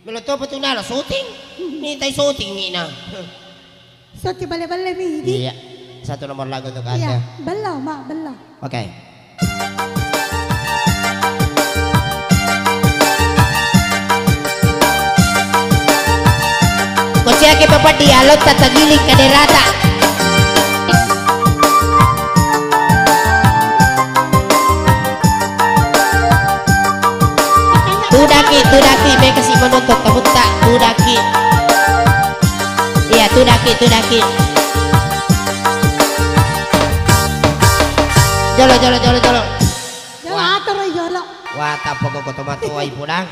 Meluto pa ito na, shooting. Nitay shooting ina. So, bale-bale mi. Iya. Satu nomor lagu untuk Anda. Iya, balaw, ma, balaw. Oke. Konsya ke Bapak dialog tatagiling kaderata. Tudaki, me kasih menuntut kamu tak tudaki. Iya, tudaki. Jolo. Jolo, ato rin jolo. Wah, tapos ko tumatuwa ipudang.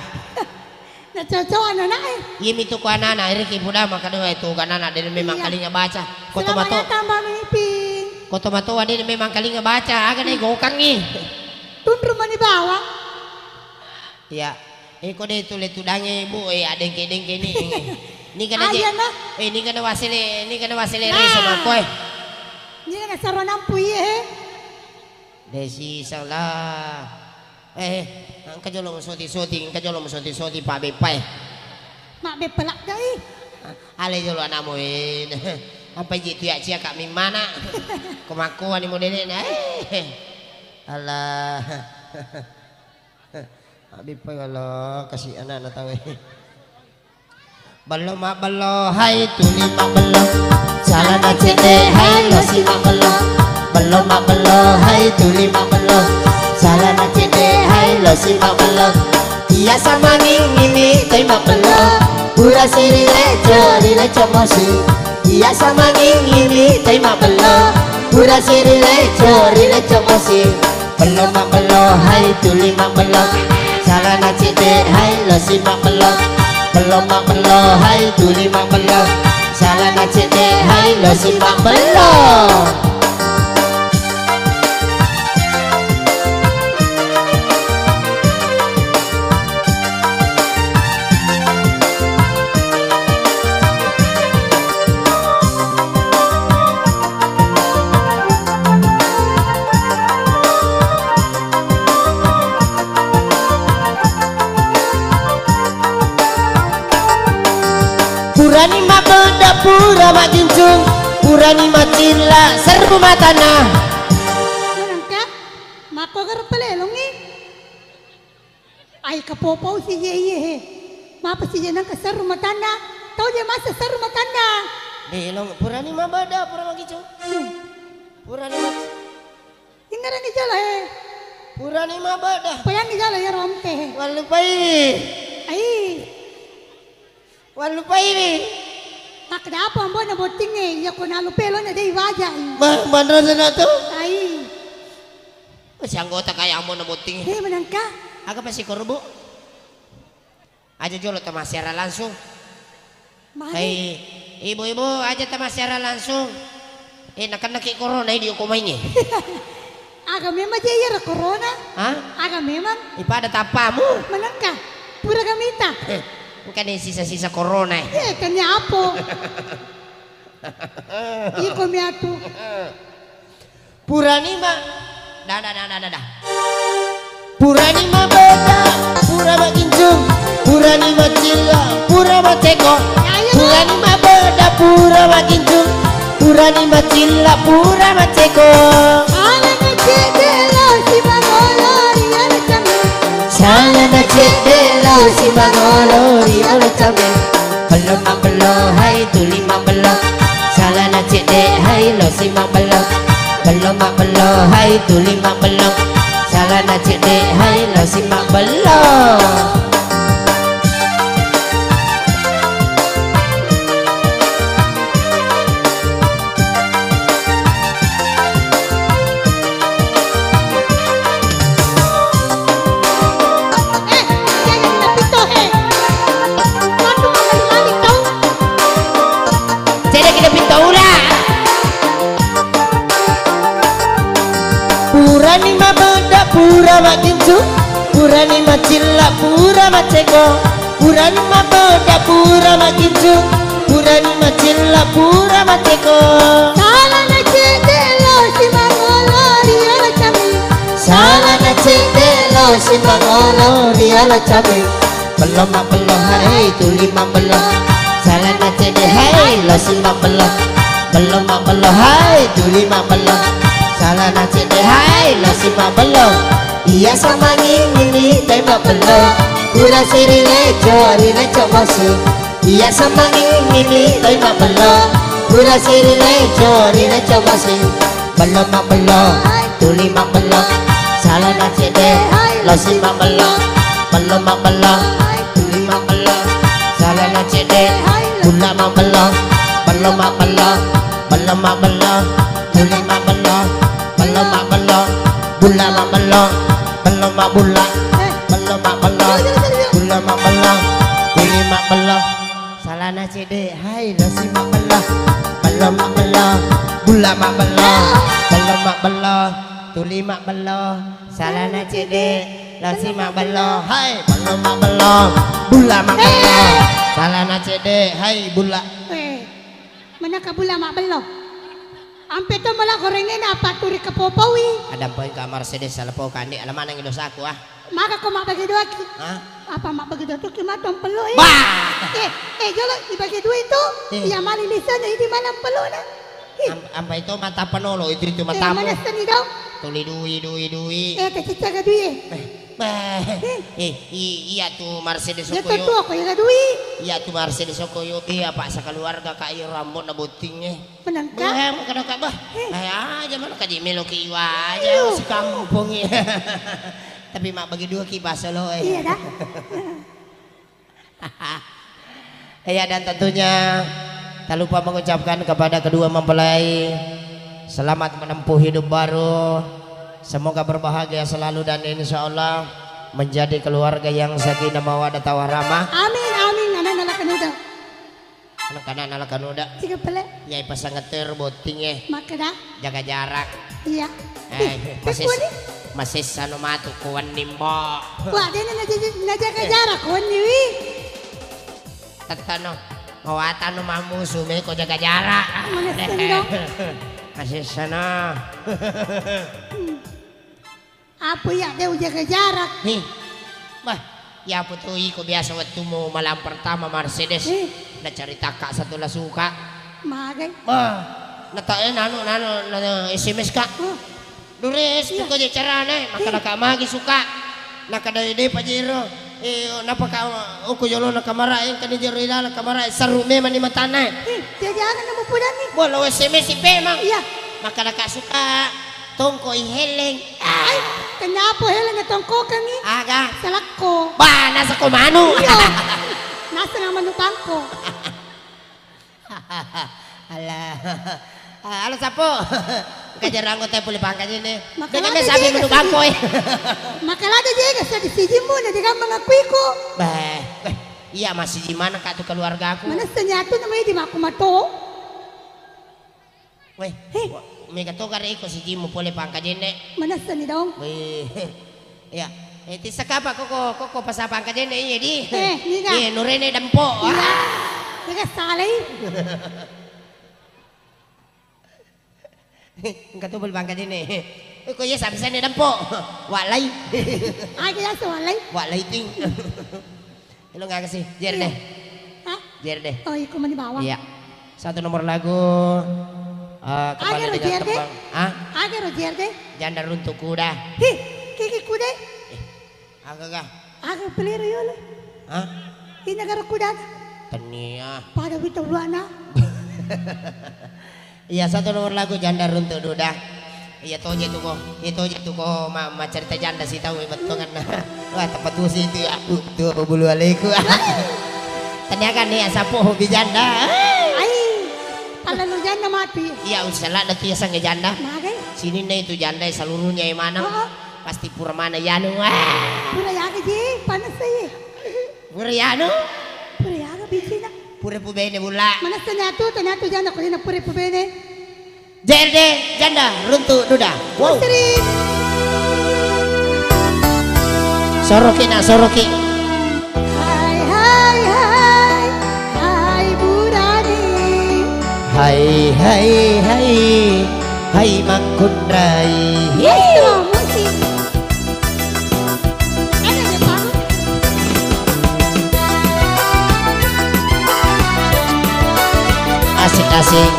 Nacocokan na eh. Yimi tu ko anana, iri ipudang makadua itu kanana din memang kali nga baca. Ko tumato. Selamat datang Mbak Miping. Ko tumatuwa din memang kali nga baca. Aga na igokang ni. Tundro man ibawa. Iya. Ko de tulit tudange bu adengke ni. Ni kana je. Ayan na. Ni kana wasile reso ko eh. Ni nga saro ng puyi eh. Desi salah. Ang kajolo mo soti pabe pa eh. Mak be pelak dai. Ale jolo anamo Apa jitu ya cia kak mimana. Kemakuan ni modele na. Alah. Abi pa kalau kasih anak tahu belum hai tuli mak belum salah na cede hai lo si mak belum hai tuli mak belum salah na cede hai lo si mak belum iya sama ini tai mak belum pura siri leco mosi iya sama ini tai mak belum pura siri leco mosi belum hai tuli mak belum salah na cede hai lo si mak belum hai tuli mak belum salah na cede hai lo si mak belum. Purani ma benda pura ma jinjung purani ma cilla serbu matana Nangka mako gar pelelongi ay kapopo si ye mapa si jenang kasar rumah tanda tau dia masa sar rumah tanda delong purani ma benda pura ma jinjung purani ma ingaran ni jala purani ma benda payan ni jala ya rompe walupai ni tak ada apa ambo na boting ya ko na lupelo na dei waja bener sana tu ai si anggota kayak amo na boting menangka aga pasti korbo aja jolo tamasera langsung ibu aja tamasera langsung nak corona di kumainnya aga memang jaya corona aga memang ipada tapamu menangka pura gamita bukan sisa-sisa corona kanya apa iko miatu purani ma dah purani ma beda pura ma kinjung purani ma cilla pura ma teko purani ma beda pura ma kinjung purani ma cilla pura ma teko ala na cedelo si magolori ala chame salah na cedelo si magolori ala chame belum hai tuli ma belum salah na cede hai lo si ma belum hai tuli ma belum salah na cede hai lo si ma belum. Purani ma benda pura ma kincu purani ma cilla pura ma ceko purani ma benda pura ma kincu purani ma cilla pura ma ceko salah na cedelo si magolori ala chame salah na cedelo si magolori ala chame belum mak belum hai tuli mak belum salana cede hai losi mak belum belum mak belum hai tuli mak belum salana cede hai losi mak belum iya sama ini tembak belum kurang sirine corine coba sih iya sama ini tembak belum kurang sirine corine coba sih belum mak belum tuli mak belum salana cede losi mak belum mak belum tuli mak belum salana cede gula mak belum mak belum mak belum tuli mak belum mak belum gula mak belum mak bula mak belum gula mak belum tuli mak belum salana cede hai losi mak belum mak belum gula mak belum mak belum tuli mak belum salana cede losi mak belum hai mak belum bula mak belum salana cede hai bula mana ka bula mak belum ampe to malah gorengin apa turi ke popowi ada poin kamar sedes salah pau kandi alaman yang dos aku maka kau mak bagi dua ki apa mak bagi dua tuh kima dong pelu jolo dibagi dua itu ya mali lisan ini malam pelu na apa itu mata penolo itu matamu mana seni dong tuli dui kecil ke dui iya tuh Mercedes ya Sokoyo tuh aku ya dui iya tuh Mercedes Sokoyo iya pak sekeluarga kaya rambut na butingnya penangkap mau kena bah aja mana kaji melo ke iwa aja si kampung ya tapi mak bagi dua kibas lo iya dah ya dan tentunya tak lupa mengucapkan kepada kedua mempelai selamat menempuh hidup baru, semoga berbahagia selalu dan insya Allah menjadi keluarga yang sakinah mawaddah warahmah. Amin amin anak kanuda. Anak kanuda. Jika pelek. Ya pasang ngeter botingnya. Maka dah. Jaga jarak. Iya. Masih sanu matu kuan nimbo. Wah dia najaga jarak kuan niwi. Tatano. Mawatan no mamusu me ko jaga jarak. Mana sendok? Masih sana. Apa ya dia jaga jarak? Bah, ya putu iko biasa waktu mau malam pertama Mercedes. Na cerita kak satu lah suka. Magay. Natain nano SMS kak. Dures tuh kau carane maka magi suka. Nakadayde pajero. Napaka uko jolo nakamarain kani jero ila nakamarain sarume mani matana. Jadi akan nemu pudan ni. Wala SMS si Pemang. Iya. Maka nakasuka tongko iheleng. Ay, kenapa heleng tongko kami? Aga. Salakko. Ba nasa kumano. Iya. Nasa nga manupangko. Alah. Halo sapo. Kajarang ko tayo pulipangkan yun eh. Makalada Dengan sabi mo bangko eh. Makalada juga sa disiji mo na di ka mengakui ko. Bah, iya masih di mana kak tuh keluarga aku? Mana senyato na may di makumato? Weh, may katukar iko si Jimo pulipangkan yun eh. Mana seni dong? Weh, iya. Ti sakapa koko pasapangkan yun eh. Di. Nika. Iya, nurene dampo. Nika salay. Enggak tuh bangkat ini. Kok ya sampai sana dampo. Walay. Ay kaya sa walay. Walay ting. Hello nggak kasih. Jer deh. Hah? Jer deh. Oh iko man di bawah. Iya. Satu nomor lagu. Kembali dengan tembang. Aga Roger deh. Janda runtuh kuda. Kiki kuda. Agak. Aga peliro yun. Ini negara kuda. Tania. Pada wito luana. Iya satu nomor lagu janda runtuh duda. Iya toje tuh kok ma cerita janda sih tahu betul kan. Wah tempat tuh sih itu aku tuh bulu aleku. Ternyata nih sapu hobi janda. Ay, kalau lu janda mati. Iya usalah ada tuh sang janda. Magay. Sini nih itu janda seluruhnya yang mana? Pasti pura mana yanu. Pura yaga ji, panas sih. Pura yanu? Pura yaga bicina. Pura pubene bula. Mana senyato janda ko na pura pubene. Jerde janda runtuh duda. Wow. Soroki. Hai burani. Hai makundrai. Musik. Ada deh Pak. asik-asik.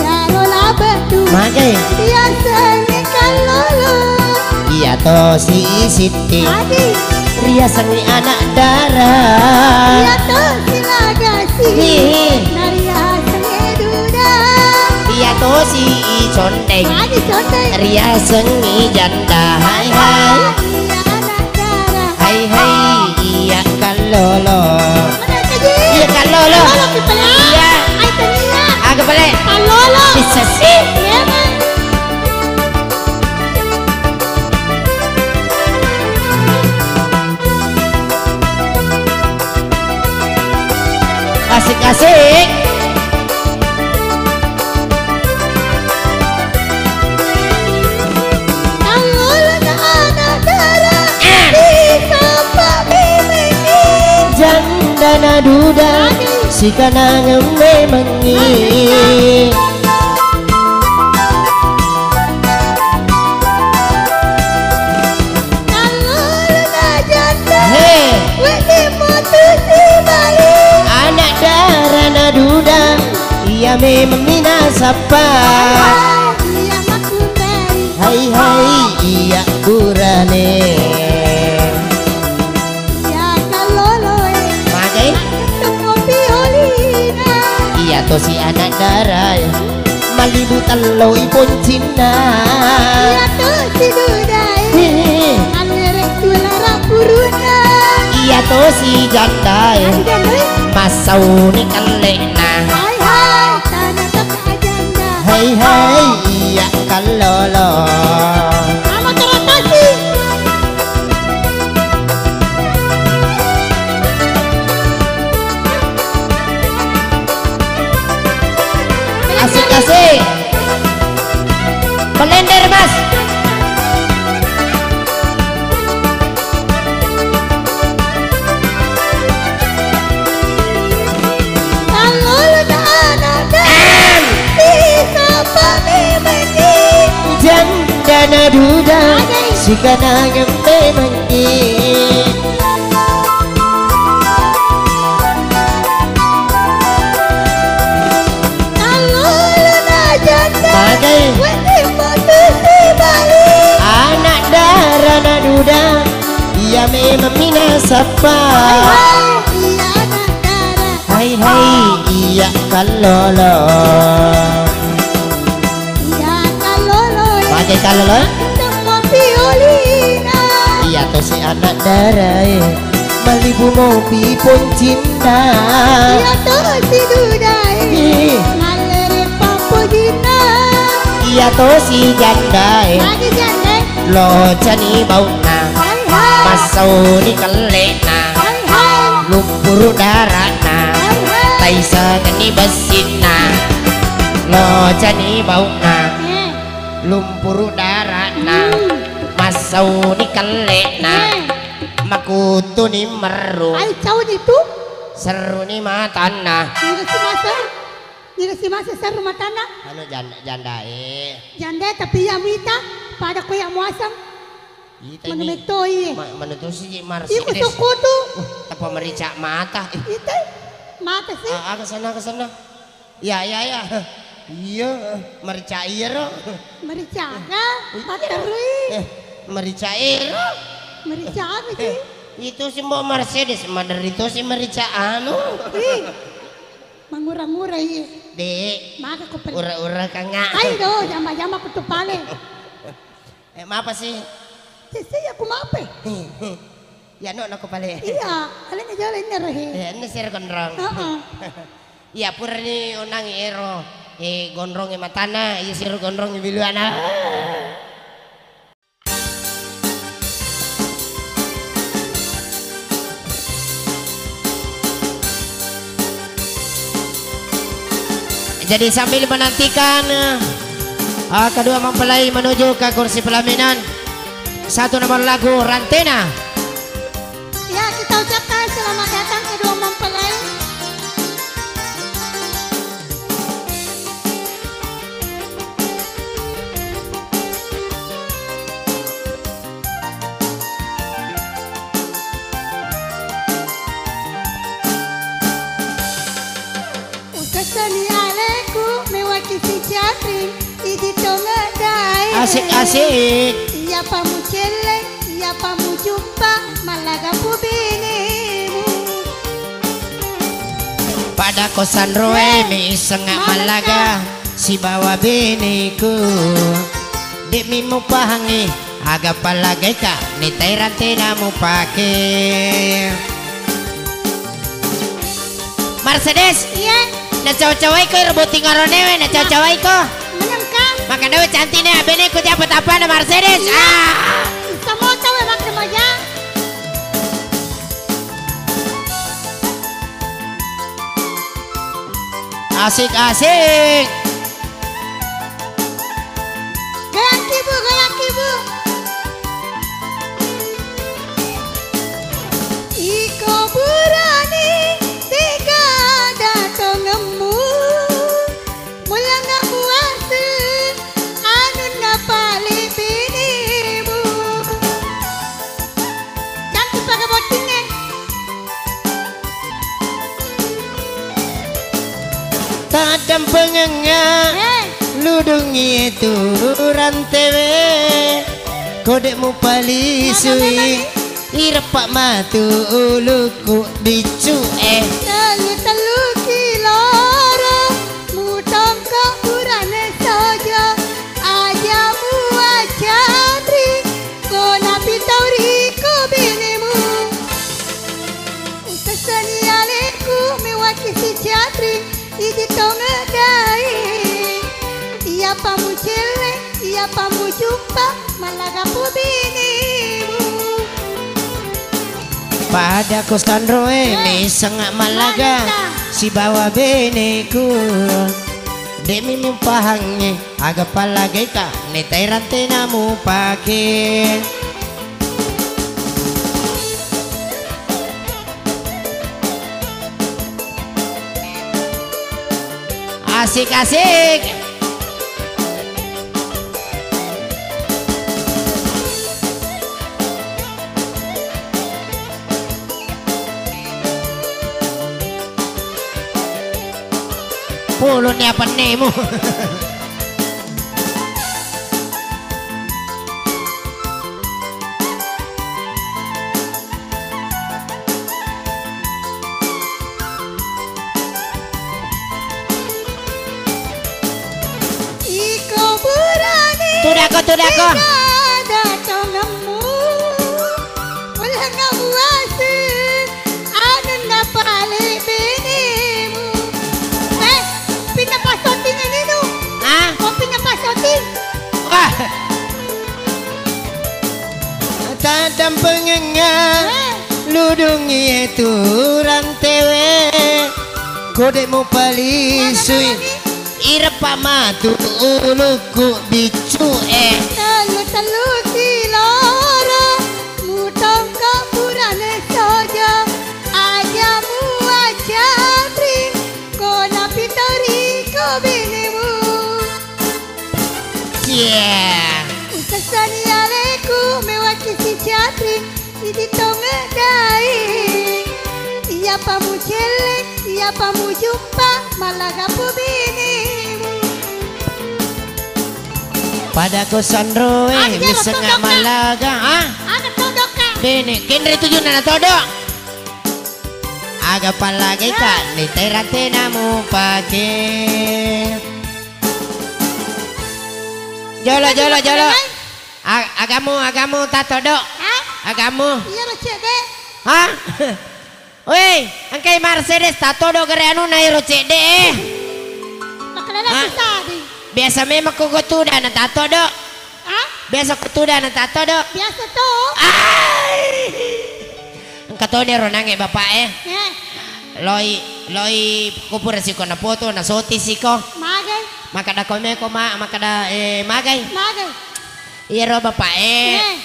Ya lola batu Makai. biasanya kalau lo Iya toh si Siti. Adi Ria seni anak ya darah. tuh silagasi Ih. Naria senge duda Iya toh si Condeng. Adi contoh Ria seni janda. Hai hai. Iya anak darah Hai hai. Iya kalolo. Mana kaji Iya kalolo. Kalau kepala Iya. Ay tania Agak balik. Kalau lo Bisa sih. Memang Asik-asik. Kalau lo anak darah Bisa pak mimiki Janda na duda. Si kanang memengi. Kalau lo janda Hei. Wadi mutusi balik Anak darah na duda. Ia memang minasapa. Iya maku beri Hai hai. Iya kurane. Ya kalau lo Makai. Untuk kopi olina Iya to si anak darah. Malibu talo ipon Cina. Ya tuh si dudai Hehe. Alerek tulara puruna Iya to si janda. Dan doi Masau ni kalena. Hai hai Tanya tak ajanda Hai hai. Iya kalolo. Sama teratasi Asik-asik. Kalender mas. Kalau lo anak darah Bisa pak mimiki Janda na duda. Si kanang memengi. Kalau lo janda Makai. Wadi mutusi balik Anak darah na duda. Ia memang minasapa. Iya anak darah Hai hai. Iya kalolo. Iya kalau lo Makai kalolo. Untuk kopi olina Iya to si anak darah. Malibu ngopi pun cinta. Iya tuh si dudai Ih. Ngaleri papogina Iya to si janda. Lagi janda Lo jani bauna. Hai hai Masau ni kalena. Hai hai Lumpur darana. Hai hai Taisa ni besina. Lo jani bauna. Lumpur darana. Masau ni kalena. Makutu ni meru. Ay cawan itu Seru ni matana. Nira si masa sa rumah tanah Ano janda Janda tapi yang mita Pada ko yang muasam Ita ini Manumektoy Manuto si Iko Mercedes. sukutu Tapa merica mata. Ito Mata sih Ke sana ke sana. Ya ya ya. Iya, merica iro. Mericaga Patarui Merica iro. Mericaga sih Itu si Mbak Mercedes, madar itu si merica anu. Mangura-ngura iya Dek, Maka ko pala ura-ura ka nga. Ay do Jamba-jamba ko to pale Mapa sih? Sisi aku mape Ya no ako pala. Iya Alin na jalan na rahe Ini sir gondrong. Ya pura ni unang iro. Gondrong matana, iya sir gondrong biluana. Jadi sambil menantikan kedua mempelai menuju ke kursi pelaminan, satu nomor lagu Rantena. Ya kita ucapkan selamat datang kedua mempelai ngedai. Asik-asik. Iya pamu celek, iya pamu jumpa malagapu binimu. Pada kosan roe mi sengak malaga si bawa biniku. Dek mimu pahangi agak palagai ka ni tairan namu pakai. Mercedes. Iya. Na cowok-cowok ko rebutin ngaronewe na cowok-cowok ko. Menengkang. Maka daw cantik na bini ko dapat apa na Mercedes. Iya. Semua tahu emang remaja. Asik-asik. Goyang kibu, goyang kibu. Iko burani tiga datangmu. Mula nggak puasa anu napali binimu. Cantik pakai botingnya. Tadam pengengah ludungi itu rantewe kodekmu palisui irepak matu uluku bicu Telu kiloro mutong ke urane saja ajamu ajatri kona pitauri ko binimu utasani aleku mewaki si jatri idi tongedai iya pamu celek iya pamu jumpa malagapu binimu. pada kosan roe mi sengak malaga si bawa biniku demi mimpahangi agak palagi ka ni tairan namu pakai. Asik-asik. Pulun ya penemu. Tudako. Datangmu, ulang awasin, anu napali binimu. Pinapasotin ini nu. Ah? Oh pinapasotin. Wah. Tadam pengengah ludungi itu rantewe kodekmu palisui irepak matu uluku bicu Telu kiloro mutong ke purane saja ajamu ajatri kona pitori ko binimu. Yeah. Utasani aleku mewaki si jatri idi tongedai iya pamu celek iya pamu jumpa malagapu binimu. Pada kosan roe mi sengak malaga Ada todok ka. bini kendri tujuh nana todok agak palagi ka ni tairan namu pakai. Jolo. Agamu tak todok. Hah? Agamu. Iya lo cek deh. Hah? Woi, angkai Mercedes tak todok gere anu na iro cek deh. Makalala Hah? susah di. Biasa memang kau ketuda na tak todok. Hah? Biasa ketuda na tak todok. Biasa tuh. Engkau tahu ni ronange bapak Ya, loi kupur si ko na foto na soti si ko. magai. Maka da kome ko maka da magay. Magai. Iya ro bapak Ya.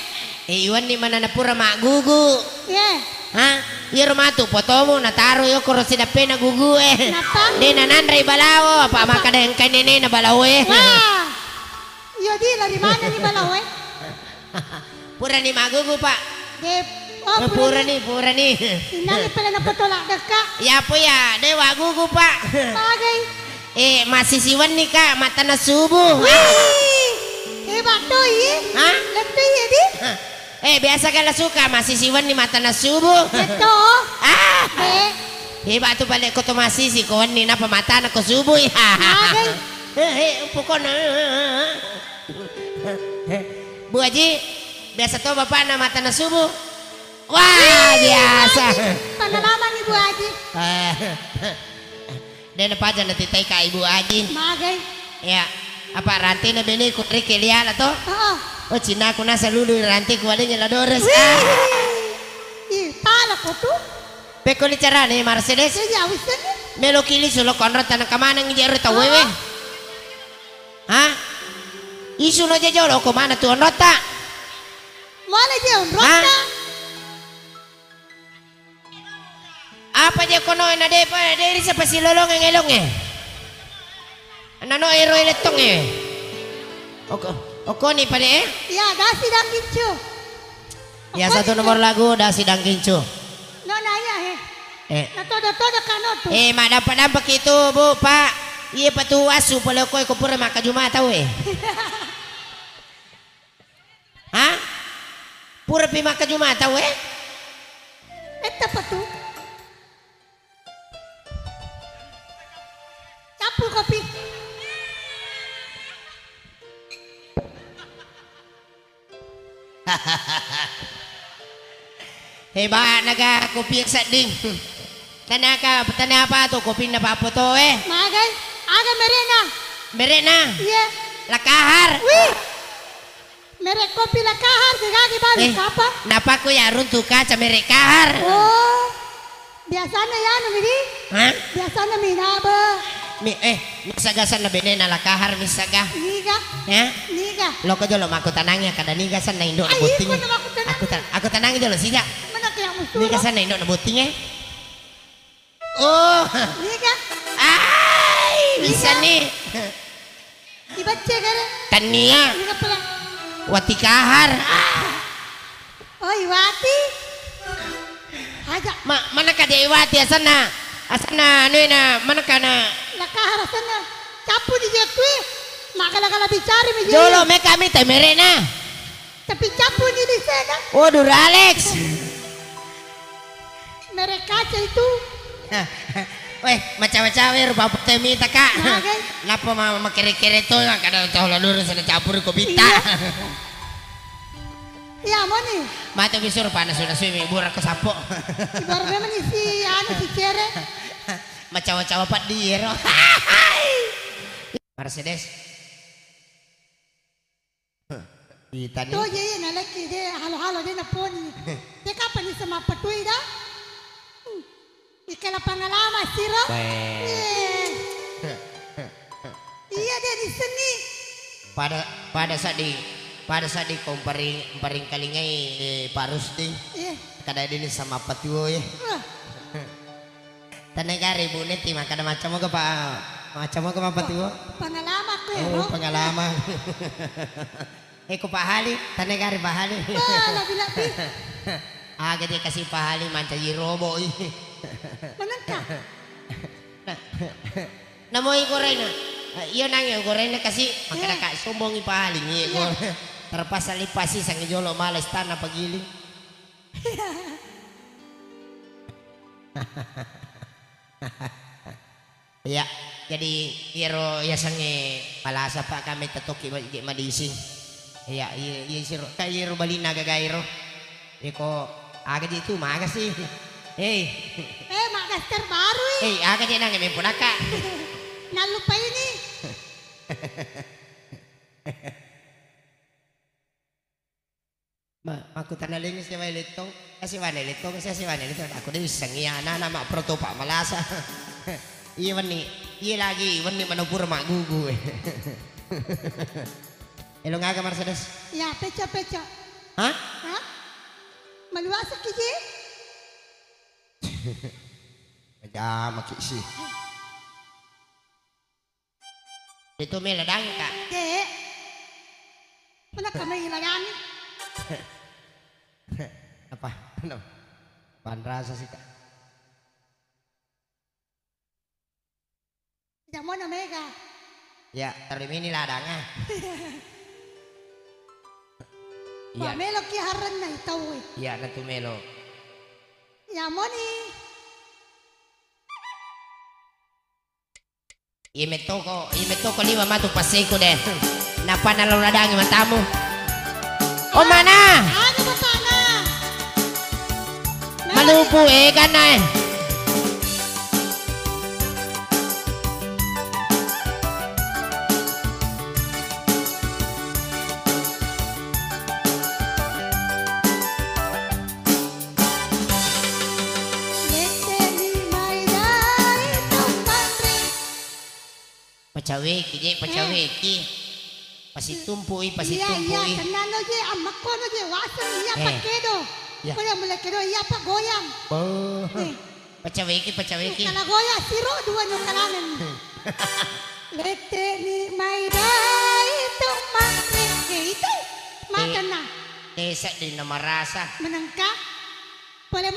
iwan ni mana na pura mak gugu. Ya. Ha? Iya ro matu fotomu na taro yo ko si dape na gugu Napa? Di na nanray balawo apa maka da engkay nene na balawo Wah. Iya di dari mana nih balaw Pura ni magugu pak. De oh Pura ni. Inali pala na patolak deka. Ya po ya, dewa gugu pak. Magai. Masih siwan nih kak, mata na subuh. Wih. batoi. Hah? Letoi ya di. Biasa kan suka masih siwan di mata na subuh. Beto. Hebat tu balik ko to masih si kawan ni na pamata na ko subuh. Pukon. Bu Haji, biasa to bapak na mata na subuh. Wah, biasa. Pengalaman Ibu Haji. Dan apa aja nanti tay ka Ibu Haji. Magai. Ya, apa rantai na bini ko trike liala to? Oh, Cina ko na sa lulu rantai ko wala niya ladores. Pala ko tu. Peko ni cara ni Mercedes. Kaya wisan ni. Melo kili sulo konrat tanang kamanang ijero ta wewe. Hah? Isu no jajolo ko mana tu onrota? Mana je onrota? Apa je kono na de pa dari sa pasilolong ng elong eh. Ano ero iletong eh. Oko ni pa de eh? Ya, dasi dan kincu. Ya satu nomor lagu dasi dan kincu. No naya Natodo kano tu. Mak dapat itu bu pak. Iya patu asu pala ko pura maka juma tahu Hah? Pura pi maka juma tahu Eta patu. Capu kopi. Hebat naga kopi yang sading. Tanah apa tu kopi na apa to Magai, aga merena. Merena. Iya. Lakahar. Wih. Merek kopi lakahar segagi balik apa? Napa ko ya runtu ka ca merek kahar. Oh. Biasanya ya numidi. Hah? Biasanya minaba. Misagasan na bene na lakahar misaga. Niga. Ya? Niga. Lo ko jolo mako tanangnya kada nigasan na indo na buting. Aku tanang jolo sija. Mana kaya musuh? Nigasan na indo na buting Oh. Niga. Ay, bisa nih. Dibaca kan? Tania. Niga pala. Wati kahar. Oh, Iwati. Aja. Mana ka dia Iwati asana? Asana anu na mana kana? Lakahar asana. Capu di jetui. Makala-kala bicara mi. Jolo me kami temerena. Tapi capu ni di sana. Waduh Alex. Mereka itu. Weh, macam-macam rupa putih minta kak. Napa mama kere-kere tu kadang tahu lalu sana campur ko bita. Iya moni. Mata bisur panas sudah suami burak ke sapo. Baru memang si anu si cere. Macam-macam apa dia. Mercedes. Kita ni. Tuh jadi nalaki dia halo-halo dia naponi. Dia kapan ni sama patui dah? Ikala pengalaman siro. Iya dia di sini. Pada saat di comparing kalingai Pak Rusdi. Kada ini sama patuo ya. Tanegari bu neti maka ada macam apa Pak patuo? Pengalaman ko ya. Oh pengalaman. Ko pahali tanegari pahali. Labi-labi. Aga dia kasih pahali manca jirobo Manangka. Namoy ko rin Iyo nang yung ko rin kasi makadaka sumbong ipahali niya ko. Terpasali-pasi sang ijolo malas tanah pagiling. Ya, jadi iro ya sange palasa pa kami tatoki madising. Ya, iya siro kayo balina gagairo. Iko aga dito maga sih. Magas terbaru aga dia nang may punaka. Nalupa ini. Aku tanaling si Wailitong. Si Wailitong, si Wailitong. Aku din isang iya na nama proto pa malasa. Iwan lagi manupur mak gugu Elo nga ka Mercedes? Ya, peca. Hah? Maluasa kiji? Aja makisi. Itu may ladang ka. Mana ka may ilagani? Apa? Ano? Panrasa sih kak. Tidak mau na mega. Ya, terima ini ladangnya. Iya. Melo ki haran na itaw eh. Iya na tumelo. Ya mo ni. Imetoko lima matu pasiko deh. Napa naluradangi matamu? Oh mana? Ano ba pana? Malupo kan na. Pacaweki. Pasitumpui. Iya, kanano je, amak ko no je, wasan iya pakedo. Kaya mulai kedo iya pa goyang. Pacaweki. Kala goyang siro dua no kalanan. Lete ni maidai itu mangre itu makan na. Desa di nama rasa. Menangka. Boleh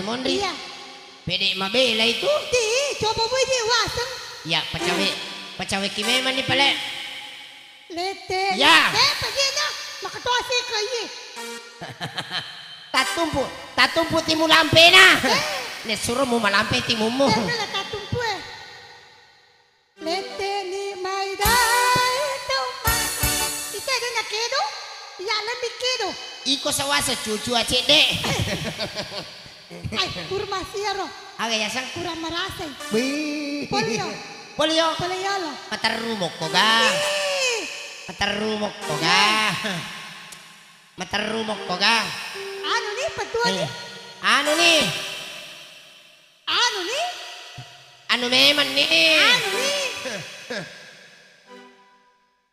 mondri. Iya. Pede mabela itu. Di, coba buji wasan. Ya, pacaweki memang ni pala. Lete. Ya. Pagina, makatuasi kayo. Tatumpu timu lampe na. Ne suruh mu malampe timumu. Wala tatumpu eh. Lete ni maidai tuma. Ite do nakedo? Ya lambi kedo. Iko sawasa cucu acede. Ay, kurma siaro. Aga ya sang Kurang merasa. Polio. Poliolo. Matarumok ko ga. Ano ni patua ni? Ano ni? Ano memang ni?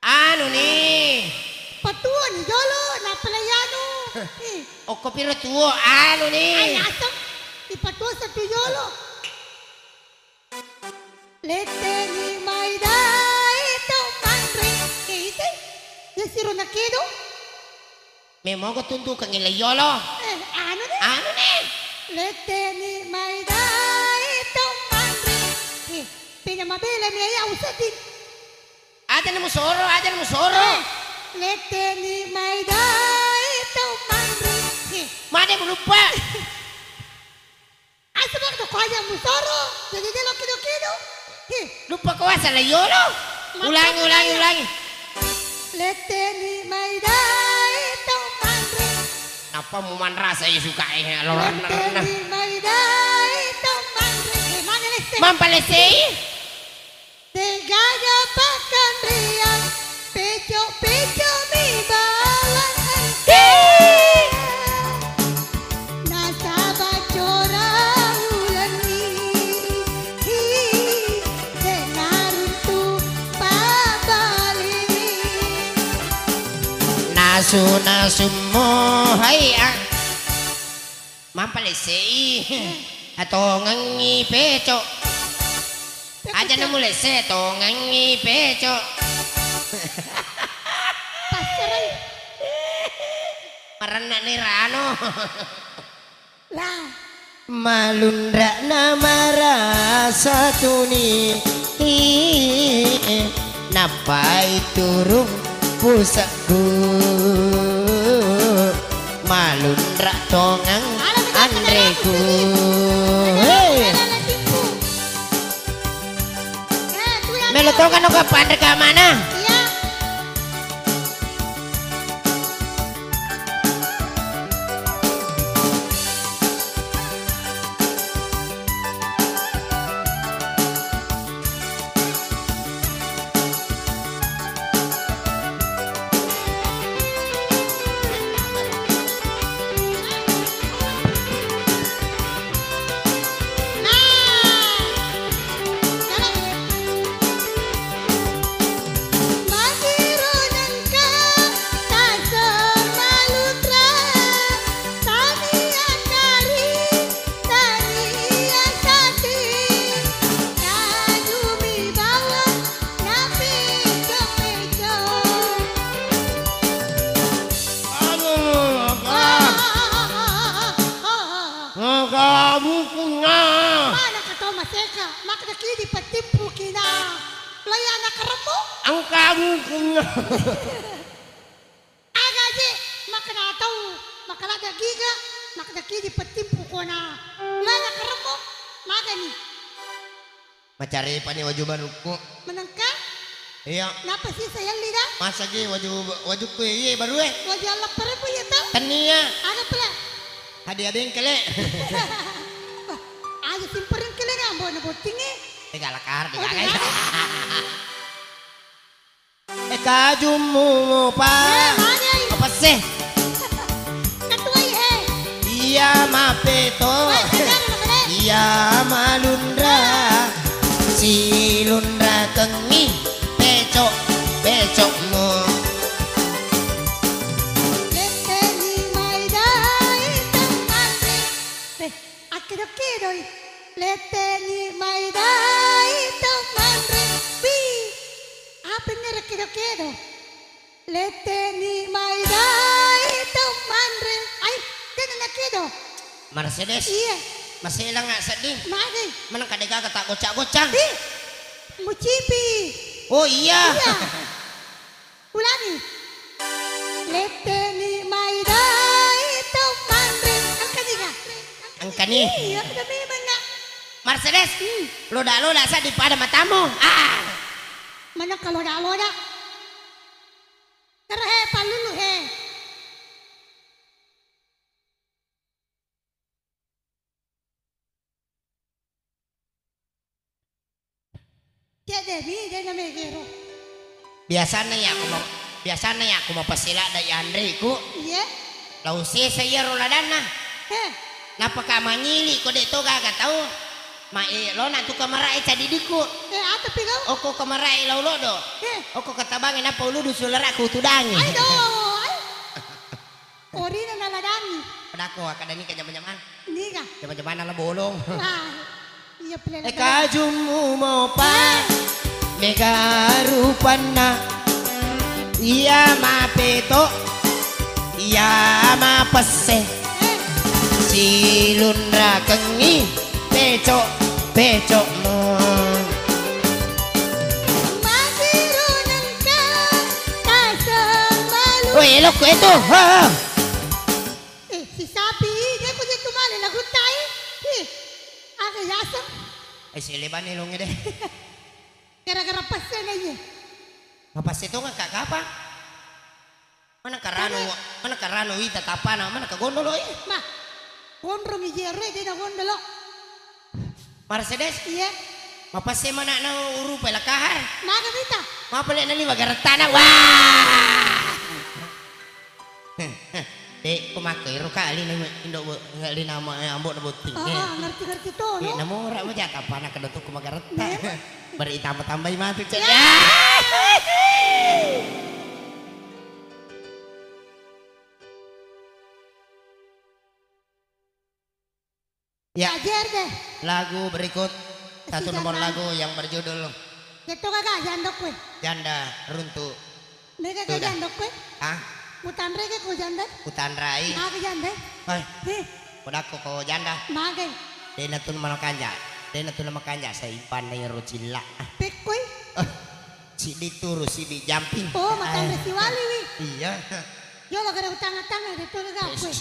Ano ni? Patua ni jolo na pelayano. O kopiro tuo, ano ni? Ay, asam. Ipatua sa tuyolo. Lete ni maidai tumangre. Ite? Yasiro na kedo? May mo ko tundukan nila yolo. Ano ni? Ano ni? Lete ni maidai tumangre. Pinamabela mi ay usatin. Ada na mo soro. Lete ni maidai tumangre. Made mo lupa. Asa ba ito kaya mo soro? Jadi lo kido. Lupa ko sa la yolo. Ulangi. Lete ni maidai tumangre. Apa mo man rasa yung suka eh. Lete ni maidai tumangre. Mana leste? Mampalesei? De gaya pakan riang. Pecho mi balang ante. Nasa bacora ulan ni. De naruntu pabali. Nasu mo hay mampalesei. Ato ngangi pecho. Aja na mula seto ngangi pecho. Pasaran. Marana ni Rano. Lah. Malundra na marasa tuni. Napai turung pusakku. Malundra tongang andreku. Melotongan ka pandai ka mana? Iya. Ang kamu punya. Aga je giga nakdaki di petimpu ko na lana karamo magani Macari pa ni waju baruku. menangka Iya. napa sih saya lidah Masa ge waju ku iye baru wajah Allah perebu ya tau Tania. ada pula Hadiah bengkele. aja simperin kele ngambo na botingi Digalakar, digagai. Kajumu pa. Apa sih? katuai Iya mapeto. Iya malundra. Si lundra kengi becokmu. leteni mai dai tamande akido leteni mai dai tamande pi apa ini kido leteni mai dai tamande ay kena nakido Mercedes. iya Masih ilang nga sedih. magi Mana kadega kata gocak-gocak. mucipi Oh iya. iya ulangi leteni mai dai tamande angkaniga Angkani. iya udah memang nak Mercedes. Loda sa di pada matamu. Ah. mana kalau loda karena palulu Devi dia namanya Gero. Biasanya ya aku mau pasila dari Andre ku. Iya. Lausi saya roladana. Napa ka manyili ko dito gak tahu. Lo na tu kamarai didiku. Apa pigo? Oko kamarai laulodo. Oko katabangin apa uludu sulara ku tudangi. Ay do. Ori na naladani. Padako akadani ka jaman-jaman. Ini ka. Jaman-jaman na bolong. Iya pala. Kajumu mo pa. Mega rupana. Iya mapeto. Iya mapase. Si lundra kengi becokmu. Masirunan ka kasamalu. Woi elok ko ito. Si sapi dia ko dito mali lagut tayo. Aga yasam. Ay siliban ilong deh. Gara-gara pasan aja. Ngapas itu nggak kakapa? Mana karano ita tapana mana kagondolo Ma, gondrong ijere dia na gondolo. Mercedes. Iya. Mapase mana na uru pela kahar. Naga bita. Mapale na lima garatana. Wah. Dek kumakai kali na indo ngali nama ambo na buting. Ngerti-ngerti to, no? Namo ora mo jata pana kedoto kumagarata. Beri tambah-tambah matu cek. Ya. Ajar deh. Lagu berikut satu nomor lagu yang berjudul Itu kagak jandok we. Janda Runtuh. Mereka kagak jandok we. Ah, Mutan mereka kau janda. Hutan Rai. Naga janda. Hei, kodako ko janda. Naga. Dena tun malakanja. Dena tun makanja sa ipan na yung rucila. Pekoy. Si dituru si di jumping. Oh, matan si wali we. Iya. Yo lo kada utang-utang itu kagak we.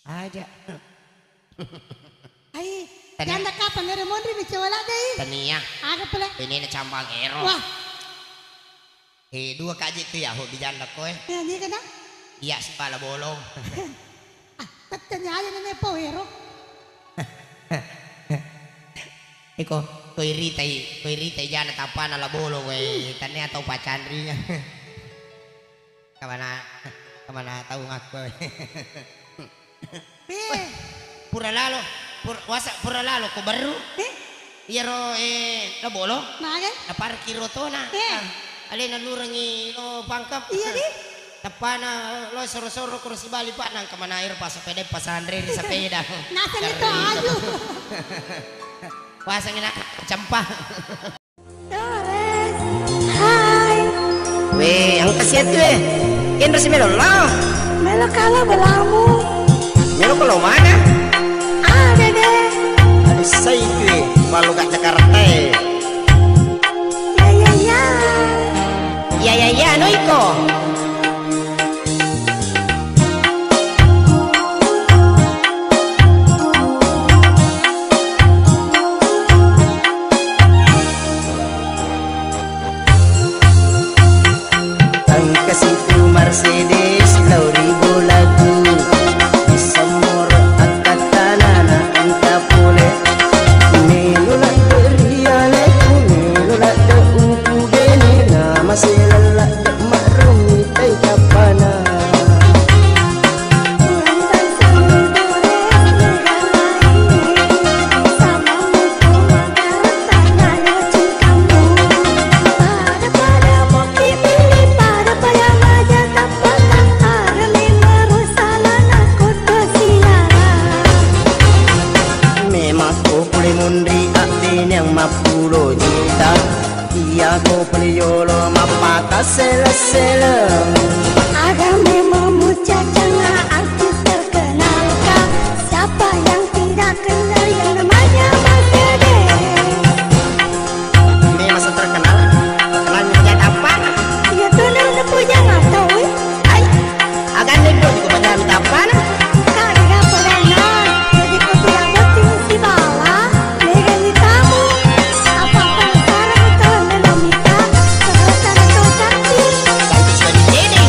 Aja. Ai, janda kapan ngere mondri ni cewala deh. Tania. Aga pala. Ini na cambang ero. Wah, Dua kaji tu ya ho di janda ko ini kada. Iya si pala bolong. Tatanya aja nene powero. Iko koiritai jana tapana la bolong we. Tania atau pacandrinya. Kamana tahu ngaku we. Pura lalo ko baru. Iya ro na bolo. Naga. Na parkir rotona. Ali na lurangi lo pangkap. Iya di. Tapana lo soro-soro kursi bali pa nang kamana air pa sepeda pasandre di sepeda. Nasa nito aju. Pasang ina campah. Dores. Hai. Weh, ang kasiat tu Kan si Melo lah. Melo kala belamu. Melo kalau mana? Ada deh. Ada saya tu malu kat Jakarta. Ya. Ya no iko. kasihku Mercedes 10.000 lagu Disemur akatanana anta pole Melulak beriale melulak de uku geni nama selelak de makrumi tay kapana Aku peliyolo mapata sela-sela Agame memuja jangan artis terkenal kah? Siapa yang tidak kenal yang namanya Mercedes? Ini masa terkenal? Terkenalnya punya apa? Ya tuh udah punya nggak tahu? Ay, Agak nego juga pada minta apa? kagak pernah. Jadi kau tidak penting si bawah. Negeri kamu. Apa penasaran kau menemika? Sekarang kau cantik. Cantik sudah di sini.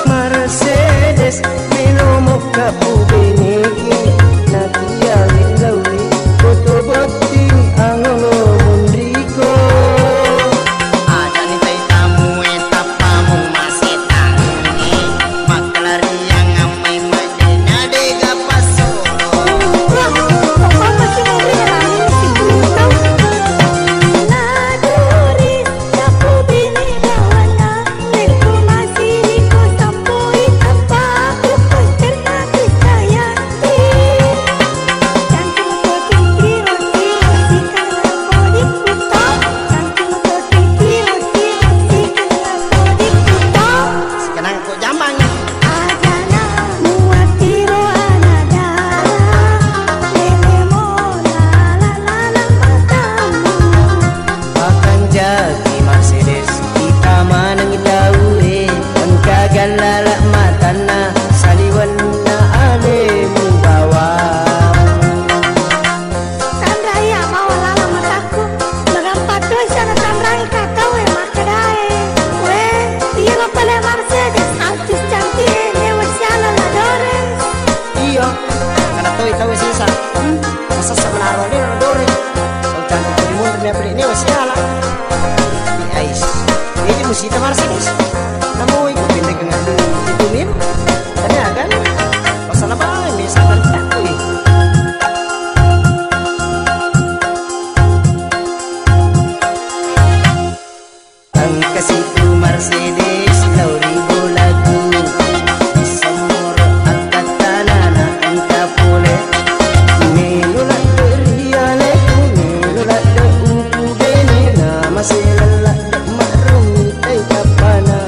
Mercedes minum kapu beniki natia wilawi foto boting angolo mundriko ada nih tay tamu etapamu masih tangi maklari yang amai madena dega pasoro Kau masih mau belain si Gustau? Laduri sapu bini dawana, nerku masih ku sampui apa aku terna disayangi. Cantik kau tinggi roti roti karena kau dikutok. Cantik kau tinggi roti roti karena kau dikutok. sekarang kok jambang Adana muatiro anada lele mona la matamu akan jadi Mercedes kita manang dawe engkagal lalak matana saliwanna ale mubawa Sandra ya mau lala mataku merampat doy sana Sandra kakau makadae we dia lo pale Mercedes artis cantik lewat siala la dores iya karena tahu sisa masa sebenarnya dia dore kalau cantik di mundur dia beli ini masih ala di ais ini musita Mercedes namun ikut pindah dengan itu nim tadi akan masalah apa ini sangat takui ang kasihku Mercedes 10.000 lagu disemur akatanana anta pole melulak beriale melulak de uku geni nama selelak de makrumi tay kapana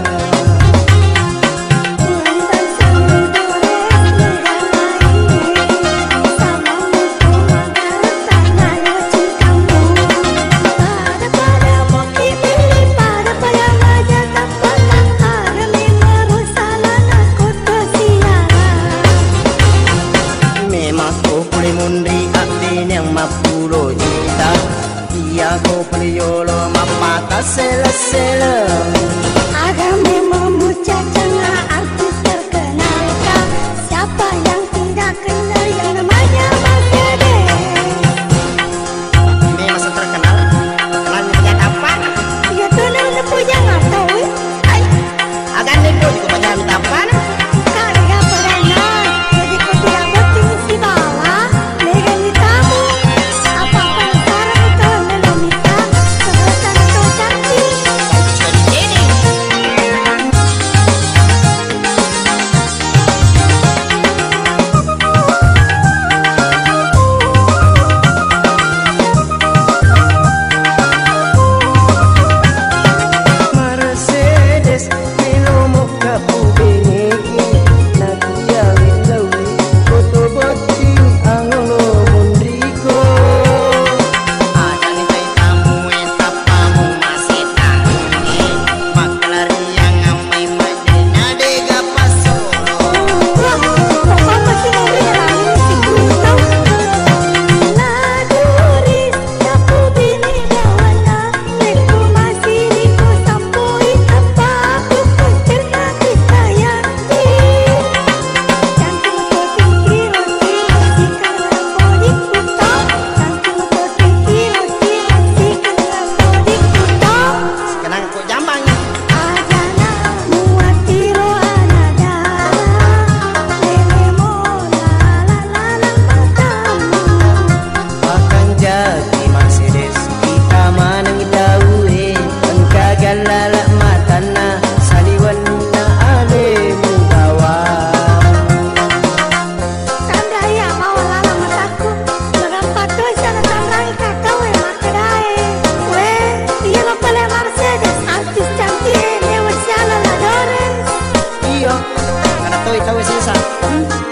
tahu sesa.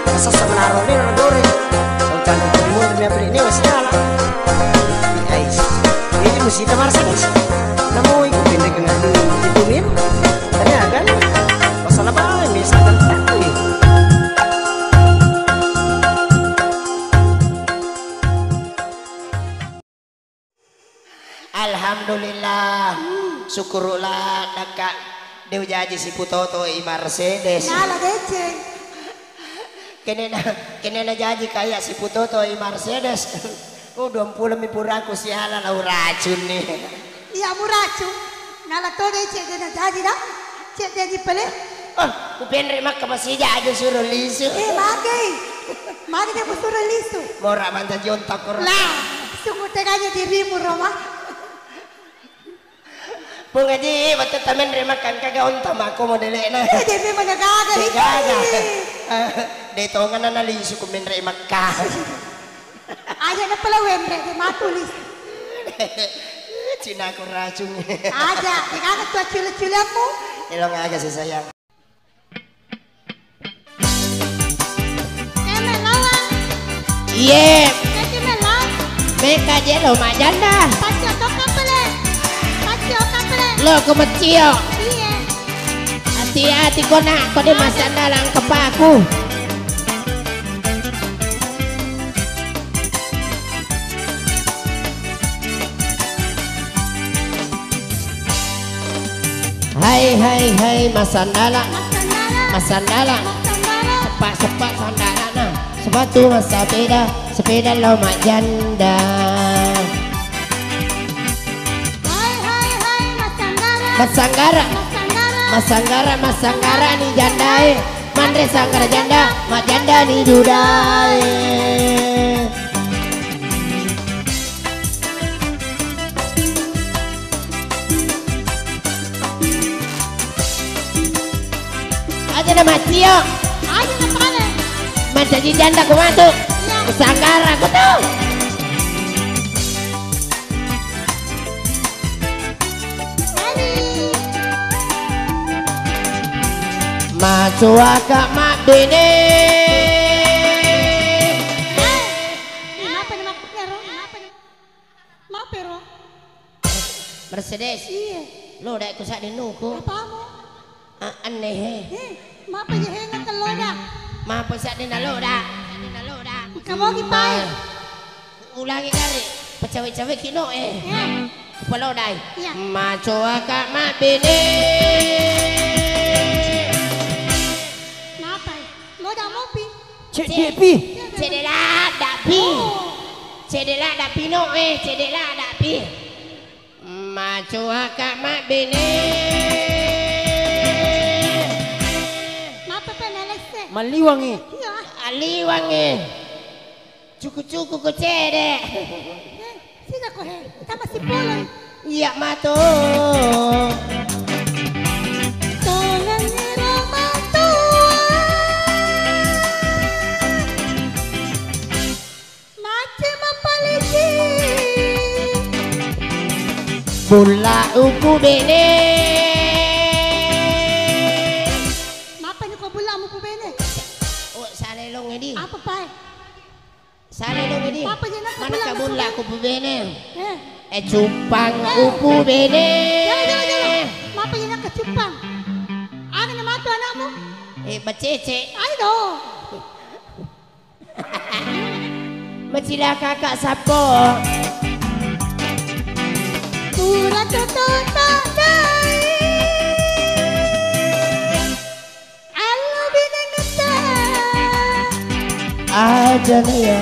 Masa semenaro ni na dore. Sa cantik mo mi apri ni wasiala. Guys. Ini musita Mercedes. Namoy ko pinag ng titumin. Kanya kan. Pasal apa misalkan aku. Alhamdulillah. Syukurlah nakak Dew jaji si Putoto i Mercedes. Nala dece. Kene na jaji kayak si Putoto i Mercedes. Oh 20 mipuraku sialan au racun nih. Iya muracu. Nala to dece dena jadi dah. Cek jadi pele. Oh, kupenre mak masih aja suruh lisu. Magai. Magai dia suruh lisu. Mora manta jontak korang. Lah, sungguh teganya dirimu Roma. Bunga di waktu tamen remakan kagak ontam aku mau delena. Jadi mana kagak itu. Kagak. Detongan analisu kumen remakka. Aja na pala wemre de matulis. Cina aku racun. Aja, kagak tua cilet-ciletmu. Elong aja sih sayang. Kemelan. Iya. Kemelan. Meka jelo majanda. Pacio toka pele. Pacio kapele. Lo kemecio. Iya. Hati-hati kona, kau di masa dalang kepaku. Hai masandala. Masandala. Sepak sandala nah. Sepatu masa sepeda lo mak janda. Masanggara ni jandai. Mandre sanggara janda, mak janda ni dudai. Aja nama Cio. Aja na pale. Menjadi janda kumatu. Masanggara aku tuh. Macuaka mak bini. Kenapa nih mak pero? Kenapa nih? Mak pero? Mercedes. Iya. Lo udah ikut saat dinuku. Apamu? Aneh. Mak pa jehengan teloda. Ma pesak di nalo dah. Kamu lagi pai. Ulangi kali. Pecawek-cawek kino Ya. Kepala dai. Iya. Macuaka mak bini. Kenapa? Lo dah mau pi? Cek dia pi. Cedela dapi. Cedela dapi no cedela dapi. Macuaka mak bini. Kenapa penelese? Maliwangi. Iya. Aliwangi. Cuku-cuku ku cede. Sila ko he. Kita masih pulang. Iya mato. Tolong ni rumah tua. Macam apa lagi? Bula uku bini. Mapa ni ko bula mo po bene? Oh, sale long edi. Apa pai? Sale long edi. Apa je nak Mana bula ka bula ku bini. Eh. Cupang upu bini. Jangan. Mapa je nak ke Jepang? Ano na mato anakmu? Becece. Ay do. Macila kakak sapo. Pura totota dai. Alo binengeta. Aja nih ya.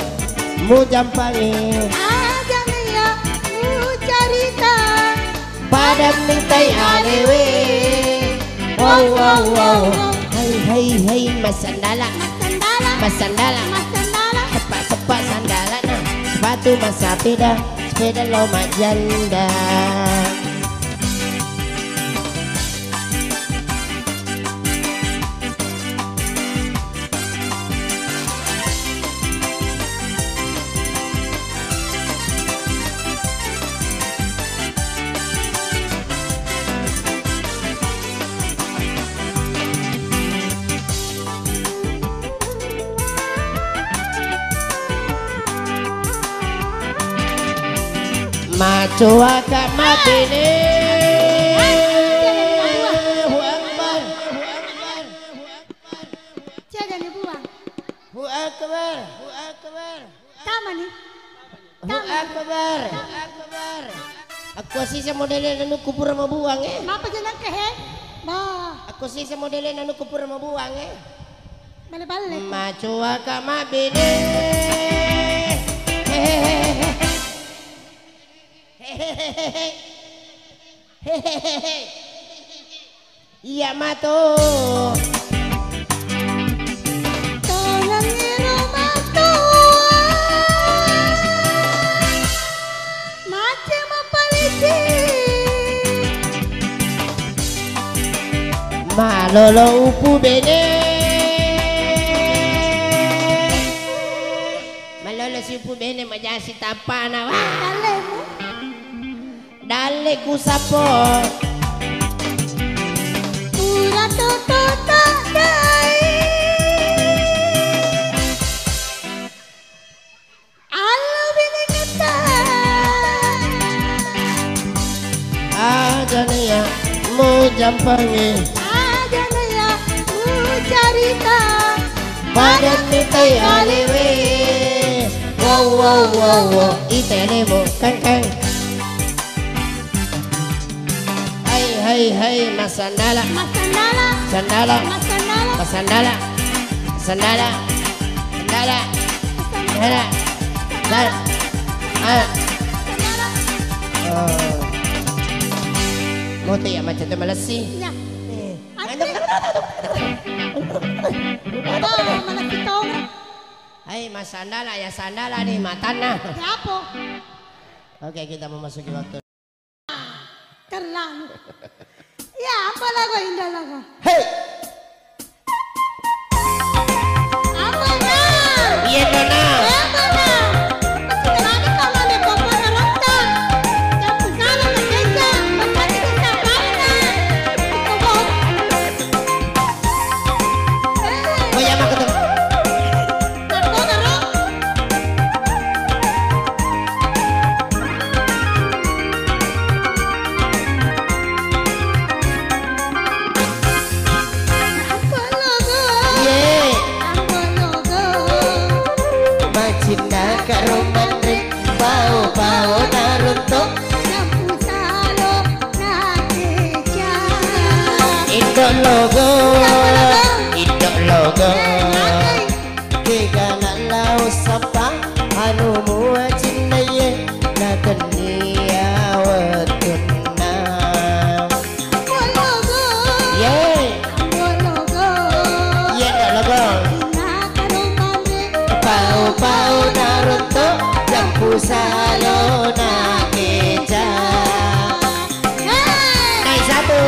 Mu jampani. Aja ya ku carita. Padam mintai adewe. Wow. Hai masandala. Masandala. Sepak sandala nah. Sepatu masa sepeda lo mak janda. Macua kamatini. Jangan dibuang. Hu akbar, hu akbar. Kama nih. Hu akbar. Aku sih modelnya nanu kupur sama buang Kenapa jangan kehe? Bah, Aku sih modelnya nanu kupur sama buang balik-balik. Macua kamabini. Iya mato. Tolong di rumah tua. Macam apa lagi? Malolo upu bene. Malolo si upu bene majasi tapana. Dalemu. Dale kusapo. Pura toto dai. Alo binigita. Aja nih ya mau jampangi. Ada ya carita. Badan kita alewe. Wow wow wow wow. Itene mo kang. Hai masandala. Masandala. Sandala. Masandala. Masandala. Sandala. Sandala. Sandala. Sandala. Mau tuh ya macam tu malasi. Ya. Ano? Mana kita orang? Hai masandala ya sandala nih matana. Siapa? Oke kita memasuki waktu. Terlalu. Ya, apa lagu indah lagu? Hey. Apa na? Iya nona. Apa na? Lagi kalau ada kopi rata, yang besar ada keja, tempat itu sabana. Banyak mak ketemu. Aku karo. Apa lagu? Ye. Apa lagu? Macina karomandre. Pao Naruto. Lampu salo na keja. Indo logo. Indo logo. Kega nalau sapa. Anu mua cinaye. Na tenia watuna. Apa lagu? Ye. Apa lagu? Ye ndo logo. Pao Naruto. Lampu salo na keja. Naik satu.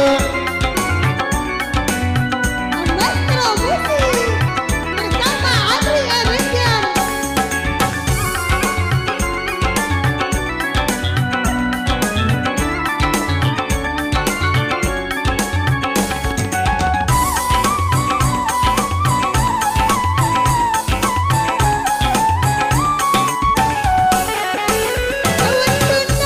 Kawan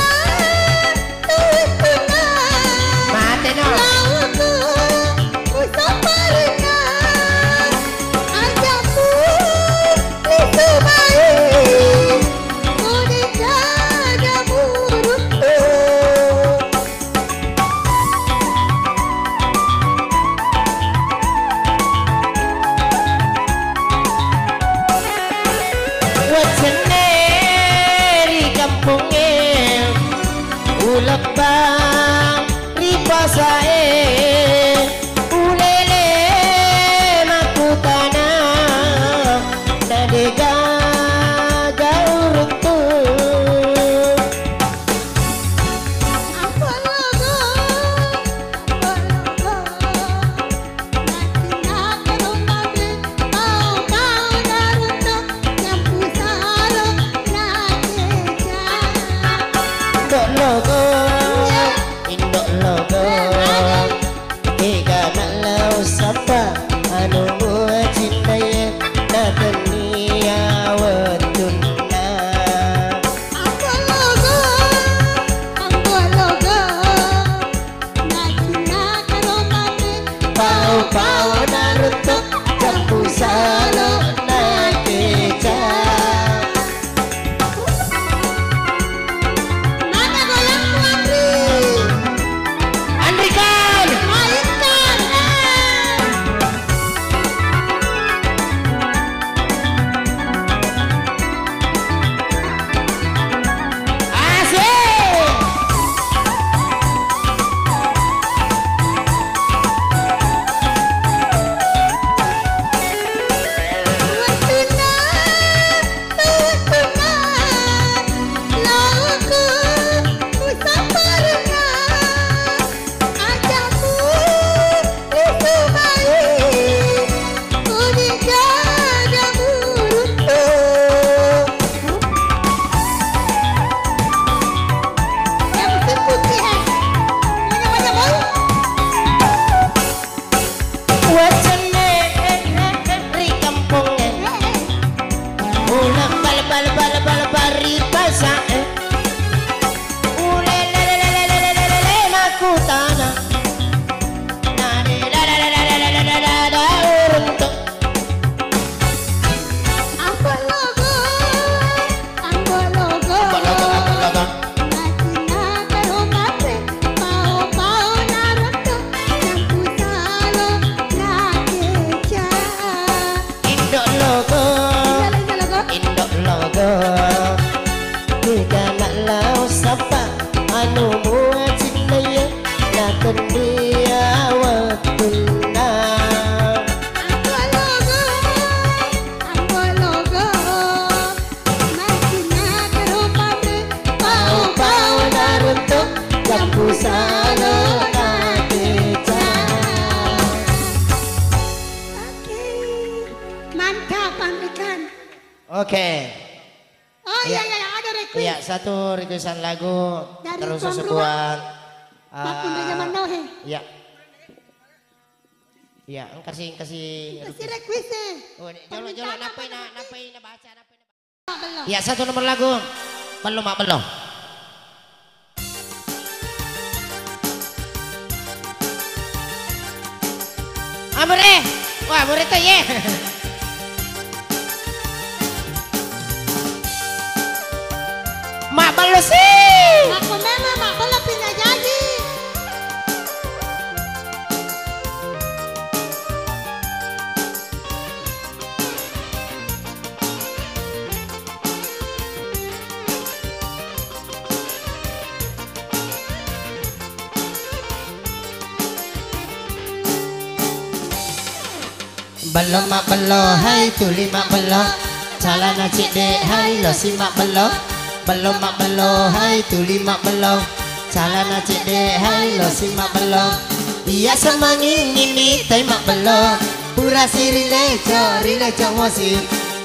wajane ri kampung ulang bal bal bal bal bari pasang ule le le le le le le le makutana na de da da da da da da da da uruntuk Oke. Oh iya iya ada request. Iya, satu requestan lagu dari terus tuan sebuah Bakunda zaman now he. Iya. Iya, kasih Kasih request eh. Oh, jolo napai na baca napai. Belum. Iya, satu nomor lagu. Belum. Amore. Wah, amore tuh ye. Mak balo sih. Aku memang mak belum pindah jadi. Belum mak belo, hai tuli mak belo. Calana cik dek, hai lo si mak belo. Belum mak belo, hai tuli mak belo. Calana cik dek, hai lo si mak belo. Iya semangi ngimi tai mak belo. Pura si rileco mosi.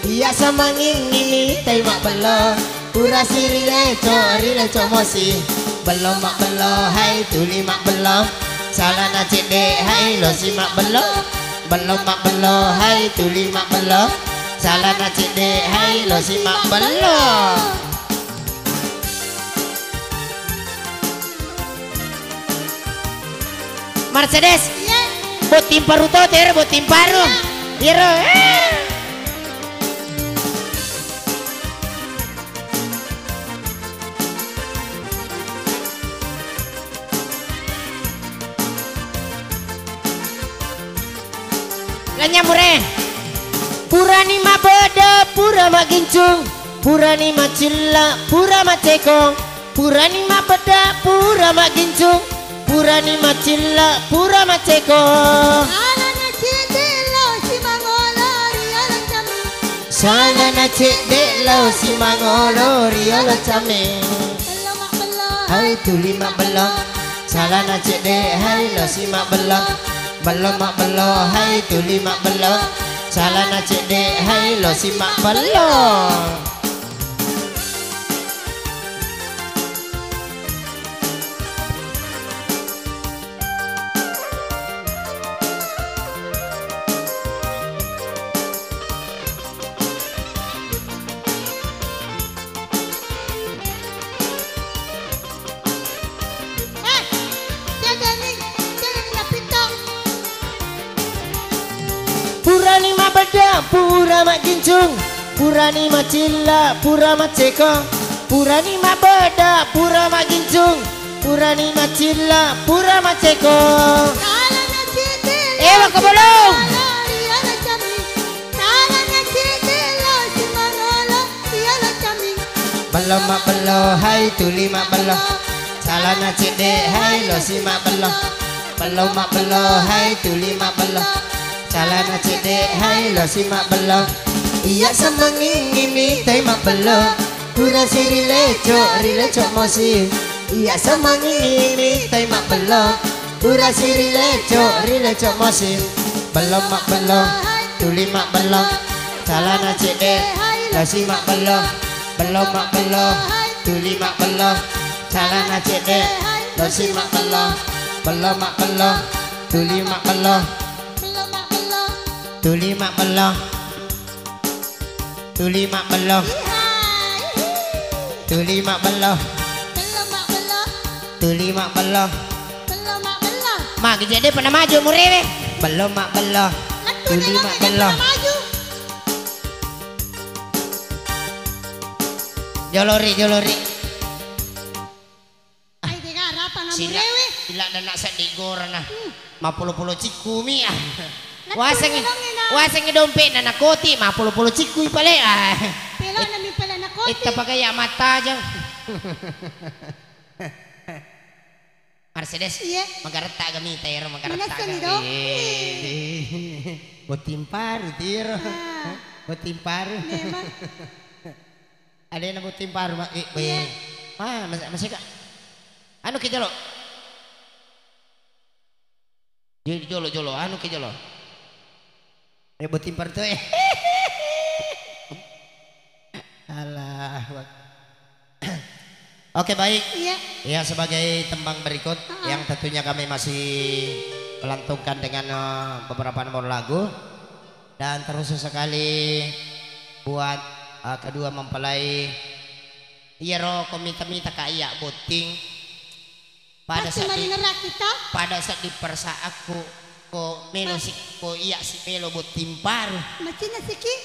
Iya semangi ngimi tai mak belo. Pura si rileco mosi. Belum mak belo, hai tuli mak belo. Calana cik dek, hai lo si mak belo. Belum mak belo, hai tuli mak belo. Calana cik dek, hai lo si mak belo. Mercedes, buat tim paru tuh, buat tim paru. Tiro, Lanya mure. Purani ma beda, pura ma gincung. Purani ma cilla, pura ma cekong. Purani ma beda, pura ma gincung. Purani ma cilla, pura ma cekong. Salana cik dek lo si mangolo riolo came. Hai tuli mak belo. Salana cik dek, hai lo si mak belo. Belum mak belo, hai tuli mak belo. Salana cik dek, hai lo si mak belo. Purani ma beda, pura ma gincung. Purani ma cilla, pura ma cekong. Purani ma beda, pura ma gincung. Purani ma cilla, pura ma cekong. Ewa ke belum? Belum mak belo, hai tuli mak belo. Salana cik dek, hai lo si mak belo. Belum mak belo, hai tuli mak belo. Calana cik dek, hai lo si mak belo. Iya semangi ngimi tai mak belo. Pura si rileco mosi. Iya semangi ngimi tai mak belo. Pura si rileco mosi. Belum mak belo, tuli mak belo. Calana cik dek, lo si mak belo. Belum mak belo, tuli mak belo. Calana cik dek, lo si mak belo. Belum mak belo, tuli mak belo. Tuli mak belah. Tuli mak belah. Tuli mak belah. Belum mak belum. Tuli mak belah. Belum mak belum. Mak jadi pernah maju murewe. Belum mak belah. Tuli mak belah. Maju. Jolori jolori. Ai dengar apa nama Sila rewe? sila dan nak set digor nah. 50 cikumi ah. Waseng Waseng dompet na nakoti 50 cikui pale ah. Pela nami pela na kote. Ita pakai ya mata aja. Mercedes. Iya. Magarata kami tayar magarata Minasan kami. ito. Botimpar tiro. Botimpar. Memang. Ada yang botimpar mak. Iya. Masih kak. Anu ke jolo. Jolo anu ke jolo. Botimpar tuh. Alah. Oke baik. Iya. Ya sebagai tembang berikut yang tentunya kami masih melantunkan dengan beberapa nomor lagu dan terus sekali buat kedua mempelai Iro komita-mita kaya boting pada Masih saat kita. pada saat di persa aku ko melo si ko iya si melo botimpar Macam siki.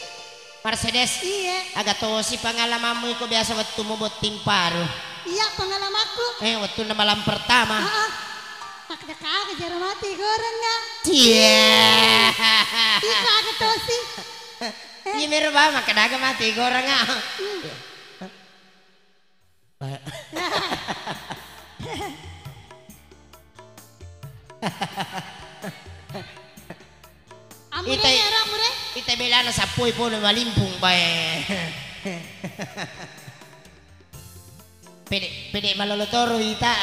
Mercedes. Iya. Agak to si pengalamanmu ko biasa waktu mo botimpar. Iya pengalamanku. Waktu na malam pertama. Makda kagak jarang mati goreng nggak? Iya. Iya kagak tuh sih. Iya meron ba makadaga mati goreng nga. Amure era amure. Ita bela na sa puy po na malimpong ba Pede malolotoro ita.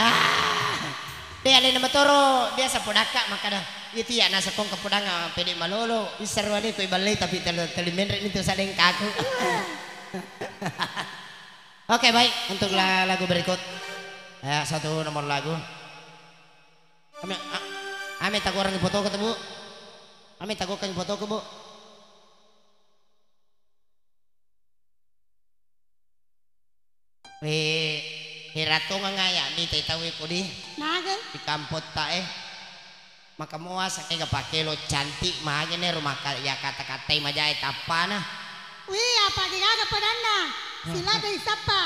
Di alin na matoro biasa podaka makada. Itu ya nasa kong kapodanga pede malolo. Isarwani ko ibalay tapi telimenre nito sa deng kaku. Oke baik untuk lagu berikut. Ya satu nomor lagu. Kami taguran di foto ko Bu. Kami tagukan di foto ko Bu. Hirato nga nga ya mi tawi ko di Nagan. di kampot ta maka muas kay kapakilo cantik mahagin ni rumah ya kata-kata majay tapana. Wih apa kagak padana? Sila dari siapa?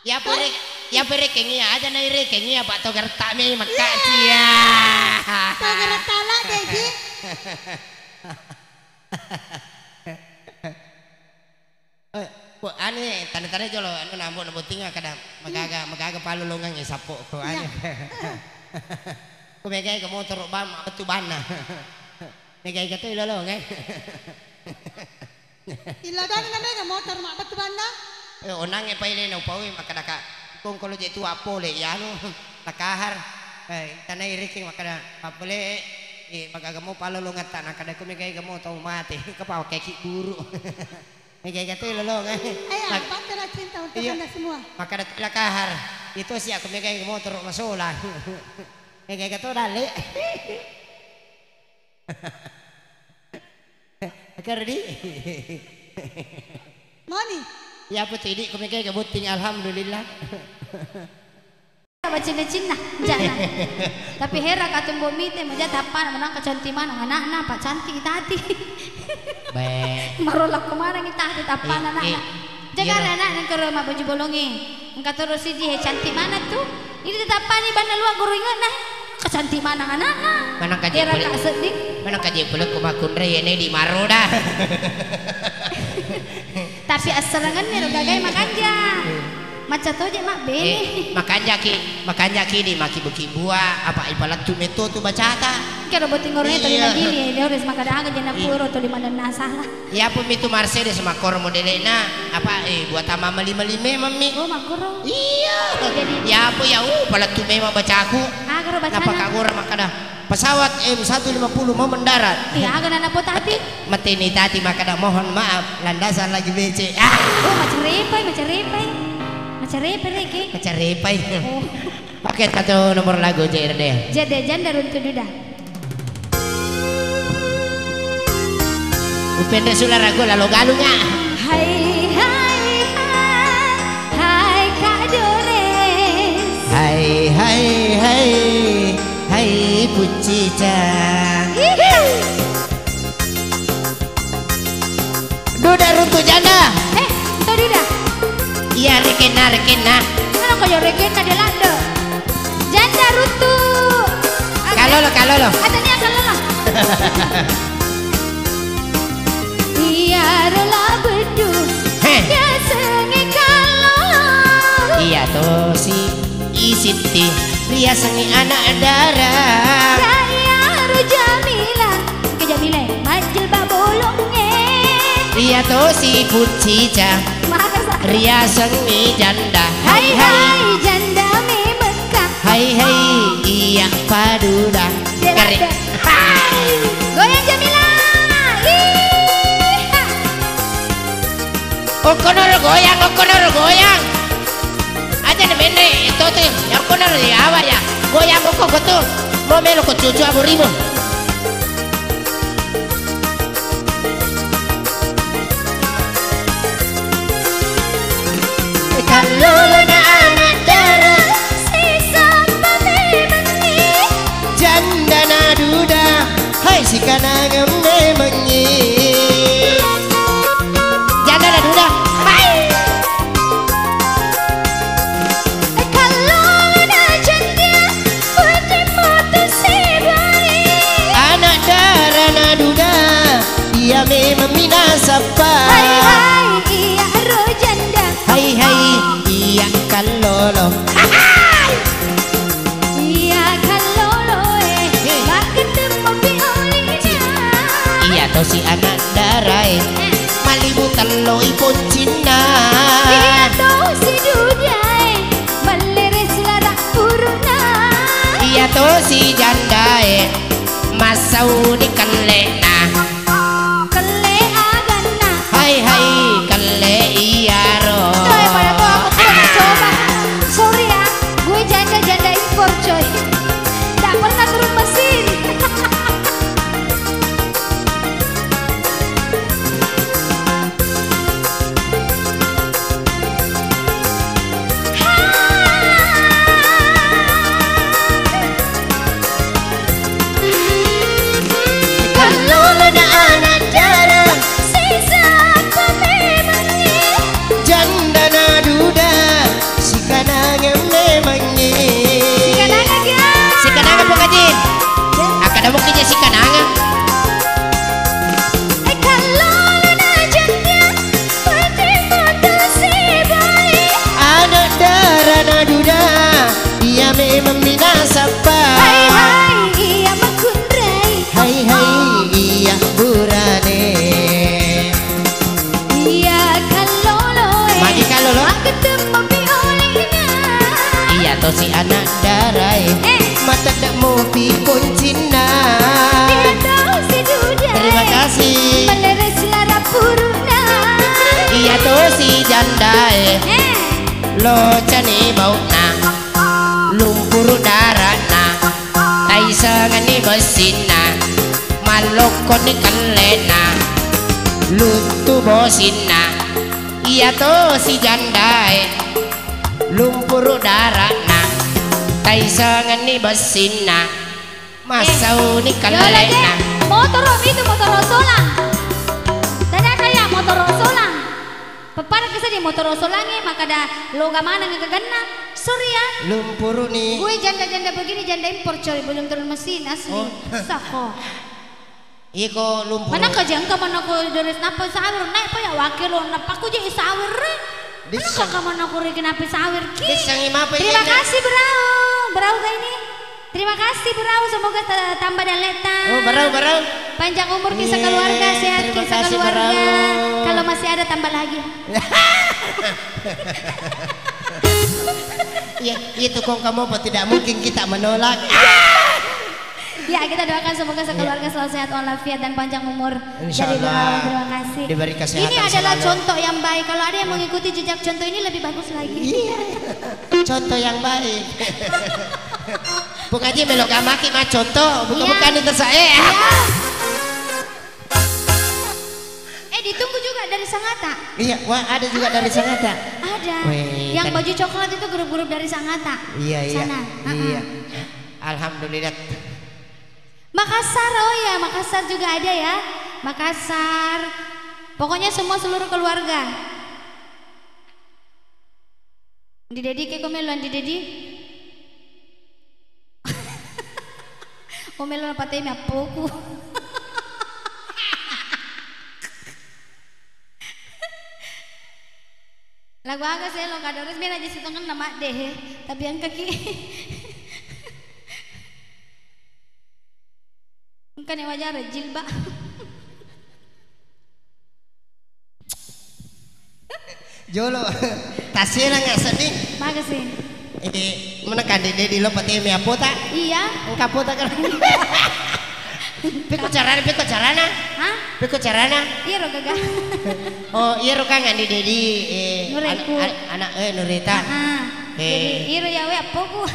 Ya pere kengia aja na ire kengia pak to gerta mi makasih. Kagak tala deji. Ane tanda-tanda jolo anu nambut tinga kada magaga palulungan ya sapo ko ane. Ko megay ka motor ba batu bana. Megay ka to ilolo ngay. Iladan na mega motor mak batu banda. Onang e paile na upawi makadaka. Kung kulo je tu apole ya anu nakahar. Tanay riking makada apole magaga mo palulungan ta nakada ko megay ka mo to mati kapaw keki buru. Megay ka to ilolo ngay. Ayah, patutlah cinta untuk anda semua. Maka datang kahar itu sih aku megang motor masola. Megang itu dale. Kerdi. Moni. Ya putih ini aku megang kebuting alhamdulillah. Cina-cina jangan. Tapi hera katong bomite maja tapan menang kecantiman anak-anak pak cantik tadi. Baik. Marolak kemana kita hati tapan anak-anak. Jaga anak yang ke rumah baju bolongin. Engkau terus dia cantik mana tuh? Ini tapan ni bana luar guru ingat nah. Kecantik mana anak-anak. Mana kaji hera kak sedih. Mana kaji peluk kumakun raya ini di maroda. Tapi asalangan ni rogagai makanja. Macam tu je mak beli. Makanya kini maki buki buah apa ibarat tu meto tu baca ta. Kalau buat tinggal ni tadi lagi ni dia harus makan dah aja nak puro tu di mana nasalah. Ya pun itu Mercedes makor modelnya apa buat ama mali-mali mami. Oh makoro. Iya. Ya apa ya pala tu memang baca aku. Agak baca. Napa kagora makada pesawat M150 mau mendarat. Iya agak anak potati. Mati ni tati makada mohon maaf landasan lagi becek. Oh macam repai. Macam repai lagi. Macam repai. Oh. Paket satu nomor lagu JRD. Jadi janda runtuh duda. Kupendek sulah ragu lalu galungnya. Hai hai hai hai Kak Dores. Hai hai hai hai Pucica. Duda runtuh janda. Itu Duda. Iya rekena rekena. Mana kaya regena di lando. Janda runtuh. Kalau lo. Katanya kalau lo. Iya rela bedu. Ya sengi kalau. Iya tuh si Isiti Ria sengi anak darah. Raya Rujamila Kejamila Majil babolongnya. Iya tuh si Pucica Makasih. Ria sengi janda. Hai hai janda mi Mekah. Hai hai iya paduda. Garing. Hai goyang Jamila. Iha. Okonor goyang. Aja nih mene itu tuh yang kono di awal ya. Goyang kok tuh. Mau melo kok cucu aburimu. Kalau ada anak darah Sisa pamemangi. janda naduda. Hai si kanang memengi. Janda naduda. Hai. Kalau ada janda putih motor sebari. Anak darah naduda. Dia memang minasapa. Hai hai iya rojanda. Hai hai iya kalolo. Iya kalau loe gak ketemu biolina. Iya to si anak darai Malibu teloi pun Cina. Iya tuh si dudae meleres lara uruna. Iya to si jandae Masau ni kalena. Kele agana. Hai hai kale iya ro. Daripada tuh aku pernah coba. Sorry ya, gue janda impor coy. Gak pernah turun mesin. Kalau ada anak darah Sisa pamemangi. janda naduda si kanang memengi. Si kanang apa kajin? Akan ada mungkin si kanang. Kalau ada janda putih motor sebari. Anak darah naduda dia memang minasapa. Hai hai iya makundrai. Hai hai iya burane. Iya kalau loe Magi kalau lo. ketemu biolina. Iya to si anak darai mata dak mau pun Cina. Iya tahu si duda. Terima kasih. Meleres lara puruna. Iya to si jandae lo cani bau na lumpur darat na tai sangani mesin na maloko ni kalena lutu bosin na. Iya to si jandae lumpur darat na tai sangani mesin na masau ni kalena. Motor itu motor rosolang. Tanya kayak motor rosolang. Peparat kisah di motor rosolangnya maka dah loga mana ngegana. Sorry ya. Lumpur ni Gue janda-janda begini janda impor coy belum turun mesin asli. Oh. Sako. iko lumpur. Mana ka jangka mana ko deres napa sawir naik pa ya wakil lo napa ko jadi sawir re. Mana ka ka mana ko regi napi sawir ki. Disangi mapa Terima ya. kasih berau ka ini. Terima kasih berau semoga tambah dan leta. Oh barau. Panjang umur kisah Iya, keluarga sehat terima kisah kasih, keluarga. Berau. Kalau masih ada tambah lagi. Ya, itu kok kamu apa tidak mungkin kita menolak. Ya kita doakan semoga sekeluarga selalu sehat walafiat dan panjang umur. Insya Dari Allah. Berau, terima kasih. Diberi kesehatan Ini adalah selalu. contoh yang baik. Kalau ada yang mengikuti jejak contoh ini lebih bagus lagi. Iya. Contoh yang baik. Bukan aja melok amaki mah contoh, bukan Iya. itu saya. Ya. ditunggu juga dari Sangatta. Iya, wah ada juga dari Sangatta. Ada. Weh, Yang kan- baju coklat itu grup-grup dari Sangatta. Iya, iya. Sana. Iya. Alhamdulillah. Makassar, oh ya, Makassar juga ada ya. Makassar. Pokoknya semua seluruh keluarga. Di Dedi ke komelan di Dedi. Komelan patay mi apoku. Lagu agak sih lo kadores biar aja situ kan nama deh, tapi yang kaki. Kan yang wajar jilba. Jolo, tasnya nggak sedih. Makasih. Ini menekan di lo pati mi apa tak? Iya. Engkau apa tak kan? Piko carana. Hah? Piko carana. Iya ro gagah. Oh iya roka nggak di Dedi. Nureku. Anak Nurita. Jadi iro ya we apoku.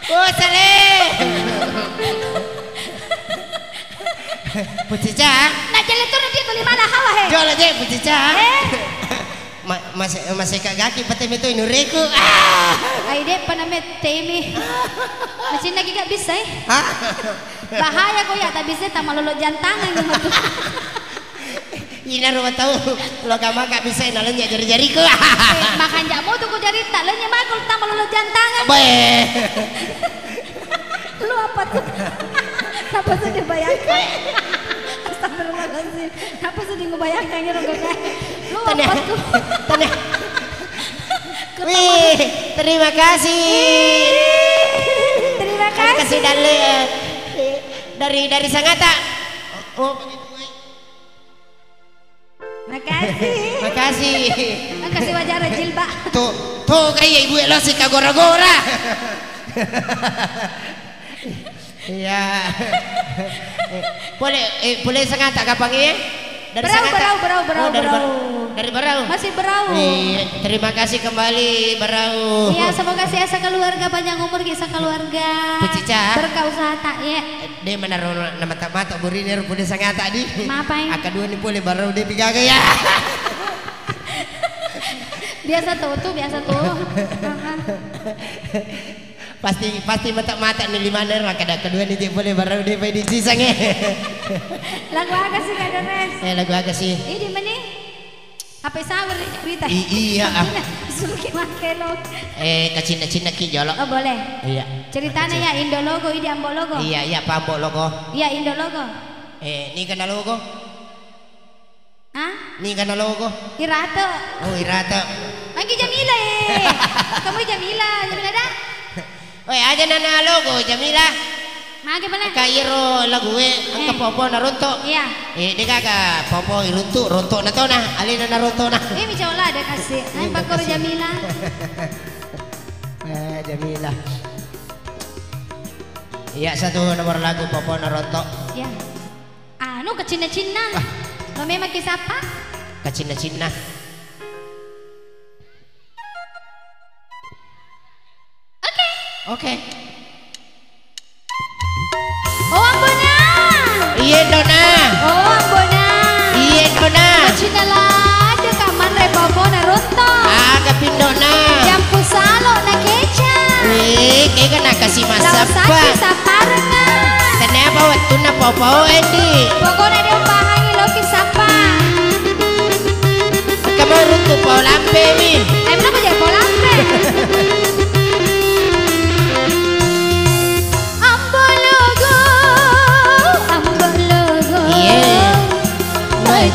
Oh saleh. Pucica. Nah jalan tuh nanti tuh mana hawa he. Jual aja Pucica. Masih kagaki pati itu Nureku. Ay deh paname temi. Masih lagi gak bisa eh. Hah? Bahaya kok ya tak bisa tak malolo jantangan gitu. Ina rumah tahu lo gak bisa nalanya jari-jariku. Makan jamu tuh ku jari tak lenya makul tak malolo jantangan. Bae. Lu apa tuh? Apa tuh dibayangkan? Astagfirullahaladzim. Apa tuh dibayangkan ya gagah? Lu apa tuh? Tanya. Wih, terima kasih. Terima Terima kasih kasih. dari Sangatta. Oh, begitu. Makasih. Makasih. Makasih wajar jilba. Tuh kayak ibu lo sih kagora-gora. Iya. Boleh Sangatta kapan ya? Dari Sangatta. Berau. Dari Berau. Masih berau. Terima kasih kembali Berau. Iya, semoga sehat keluarga, panjang umur kisah keluarga. Pucica. Berkah usaha tak ya. Dia menaruh nama tak mata burinir boleh Sangatta di. Maafin. Akadua ni boleh Berau dia pigaga ya. Biasa tuh. Pasti mata nih lima ner kada kedua ni dia boleh Berau dia di sisangnya. Lagu apa sih Kak Danes? Lagu agak sih. Ini di mana? Apa sawer cerita? Iya. Suruh makai lo. Kacina ki jolo. Oh boleh. Iya. Ceritanya ya Indo logo, ini Ambo logo. Iya Pak Ambo logo. Iya Indo logo. Ni kana logo. Hah? Ni kana logo. Irato. Oh Irata. Manggil Jamila Kamu Jamila dah. Oi aja nana logo Jamila. Manggil mana? Kairo lagu angka popo narunto. Iya. Dia kagak popo iruntu runtuk na to na alina na runtuk na. Ini micola ada kasih. Ay bakor Jamila. Jamila. Iya satu nomor lagu popo narunto. Ya. Anu ke Cina-Cina. Lo memang kisah apa? Ke Cina-Cina. Oke. Oh Ambona. Iya Dona. Oh Ambona. Iya Dona. Cina lah ada kaman repopo naruto. Agak Dona. Jampu salo na keca. Kayak kena kasih Lausaki masapa. saparna. Kenapa waktu na popo Endi? Pokoknya dia pahangi lo kisapa. Kamu runtuk po lampe mi. Emang apa jadi polampe?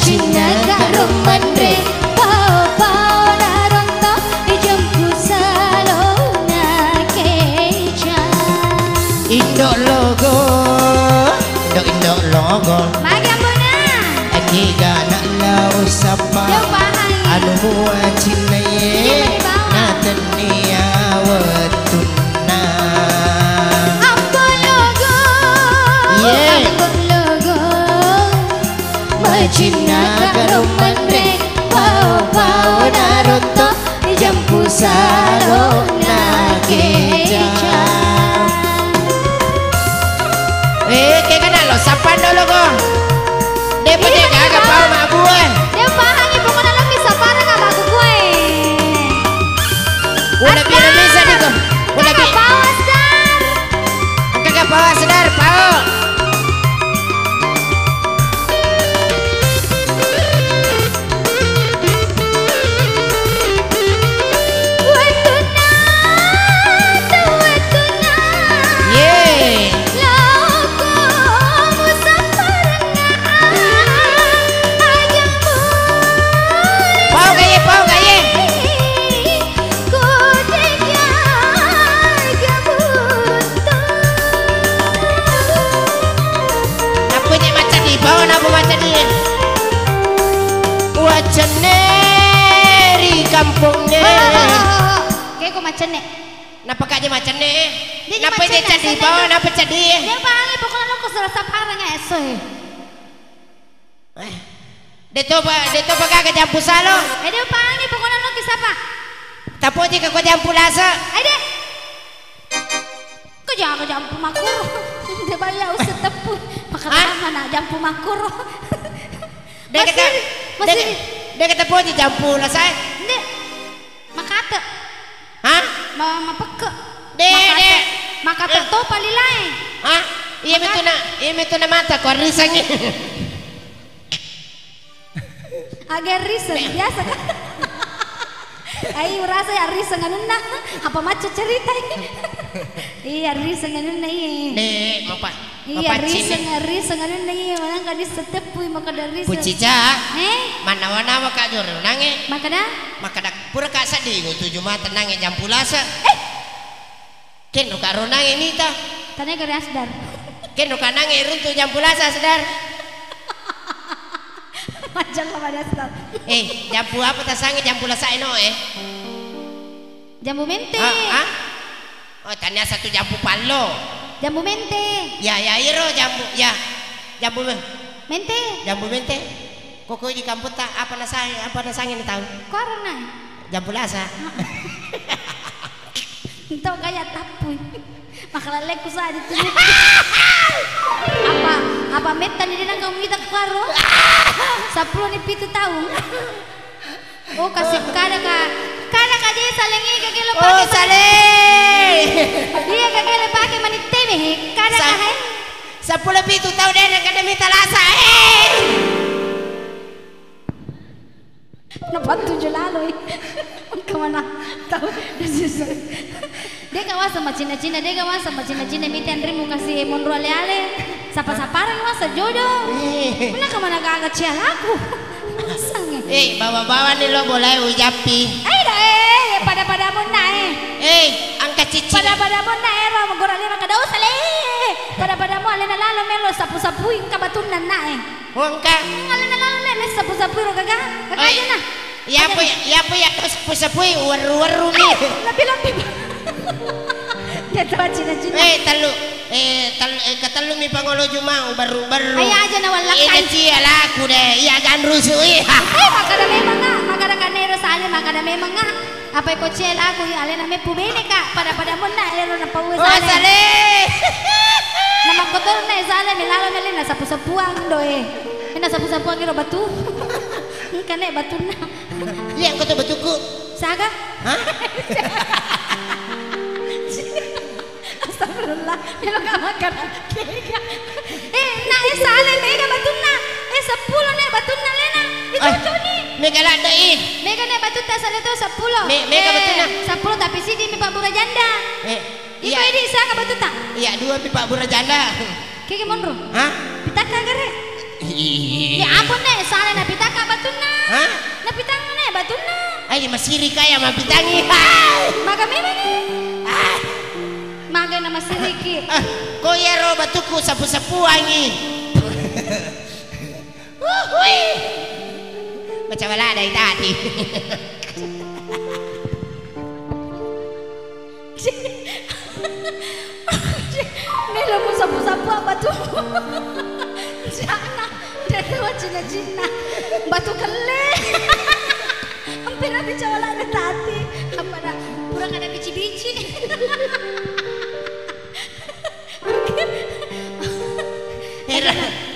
Cina karo mandre pau naronto dijempu salona keja. Indo logo. Magi Ambona. Aki gana lau sapa. Jauh pahang. Anu mua Cina ye. Natania wetuna. Ambo logo. Yeah. Ambo logo. Cina karo mandre pau naronto dijempu salona keja. Kayak kena lo lo kok. Dia punya kagak pau mak gue. Dia pahangi pokoknya lo bisa parah sama aku gue. Udah biar bisa nih kok. Udah Kagak bawa Asdar. kagak bawa sedar pau. Ceneri kampungnya. Kayak kok macam nih. Napa kak dia macam nih? Dia Napa macam dia nih, jadi saya bawa? nih. Napa jadi? Dia panggil pokoknya lo keserasa parahnya esoy. Dia tu kagak jampu salo. Dia panggil pokoknya lo kisapa. Tapi jika kau jampu lasa. Aide. Kau jangan jampu makur. Dia bayar usah tepu. Makanya mana jampu makur. Dia kata, dia kata poji jampu lasa. Hindi. Makata. Hah? Mapeke. Dek. Makata to palilay. Hah? Iya betul na mata ko risangin. Agak risang biasa kan. Ay rasa ya risang anun na. Apa macam cerita ini? Iya risang anun na iya. Dek, mapa. Iya risang anun na iya. Walang ka di setepuy maka dari risang. Pucica. Mana maka jor nange. Makada pura ka sadi ngo tujuh mata nange jampu lasa. Ken ka ro nange nita. Tanya ke Asdar. Ken ka nange runtu jampu lasa sedar. Macam apa Asdar? Jampu apa tasange jampu lasa eno Jambu mente. Oh, tanya satu jampu palo. Jambu mente. Ya iro jambu ya. Jambu Mente. Jambu mente. Koko di kampung tak apa nasange ni tahu. Corona. Jambu lasa. Itu kayak tapuy. Makalala ko sa dito. Apa metan din ang kamita karo? Sa 10 ni 7 taon. Oh kasi kada ka di salingi kagilo pa. Oh sale. Iya kagilo pa kay maniteme kada ka hay. Sa 10 taon din ang kada mita lasa. Nabantu lalo eh. Kemana tahu dia kawan sama Cina-Cina miti Andri mau kasih monro ale-ale sapa-saparang masa jodoh mana kemana gak cial aku masang bawa-bawa nih lo boleh ujapi pada mo na angkat cici pada mo na ro magorali makadaw sale pada mo ale na lalo melo sapu-sapuin kabatunan na Wongka ale na lalo na sapu-sapuin ro kagaya na ya po ya sapu-sapuin waru-waru nih labi-labi dia tahu Cina-Cina katalu mi pangolo jumang baru-baru ay aja na wala kan cial aku deh iya kan rusui makada memang makada kanero sali makada memang apa ko cial aku ya ale na me pumene ka pada mo na ero na pauwi sale na magkotor na sali milalo na sapu-sapuang doe na sapu-sapuang iro batu kane batu na iya ko to batuku saga hah Astagfirullah, pero makan kega. Na sale mega batuna. 10 na batuna lena. Itu ni. Mega la dai. Mega na batuta sale to 10. Mega batuna. 10 tapi sidi mi Pak Bura Janda. Iya di sana batuta. Iya 2 mi Pak Bura Janda. Kege monro. Hah? Pitaka gare. Ya apa ne sale na pitaka batuna. Hah? Na pitang ne batuna. Ay masiri kaya mapitangi. Maga memang ni. Maga na masiriki. Ko yero batuku sapu-sapu angi. Macam wala dari tadi. Melo mo sapu-sapu batu. Jana, dalawa Cina-Cina. Batu kele. Hampir na bicara wala na tati. Apa na pura ka na bici-bici.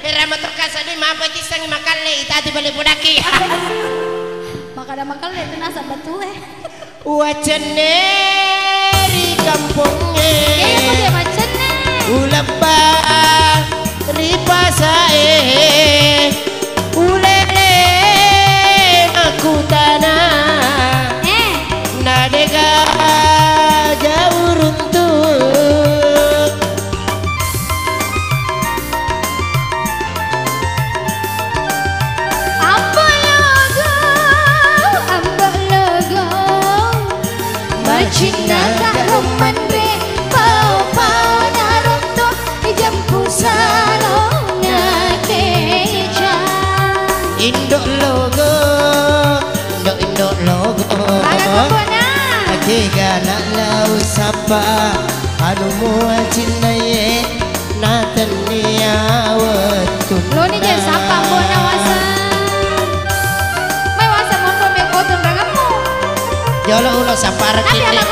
Rama terkasa di apa kisah makan le tadi balik budaki. Maka ada makan itu nasa betul Wajaneri kampungnya. Kaya dia macam ni. Ulapa ripasae ulele aku tanah nadega jauh runtuh Amba logo Macina tak roman be pau narunto jampu salonga keja Indok logo Indok logo Ake galak lau sapa Anu mua cinaye Natan niawatun Lo ni je sapa bona wasa Mai wasa mondo me kotun rangamu Jolo ulo sapara Tapi kini anak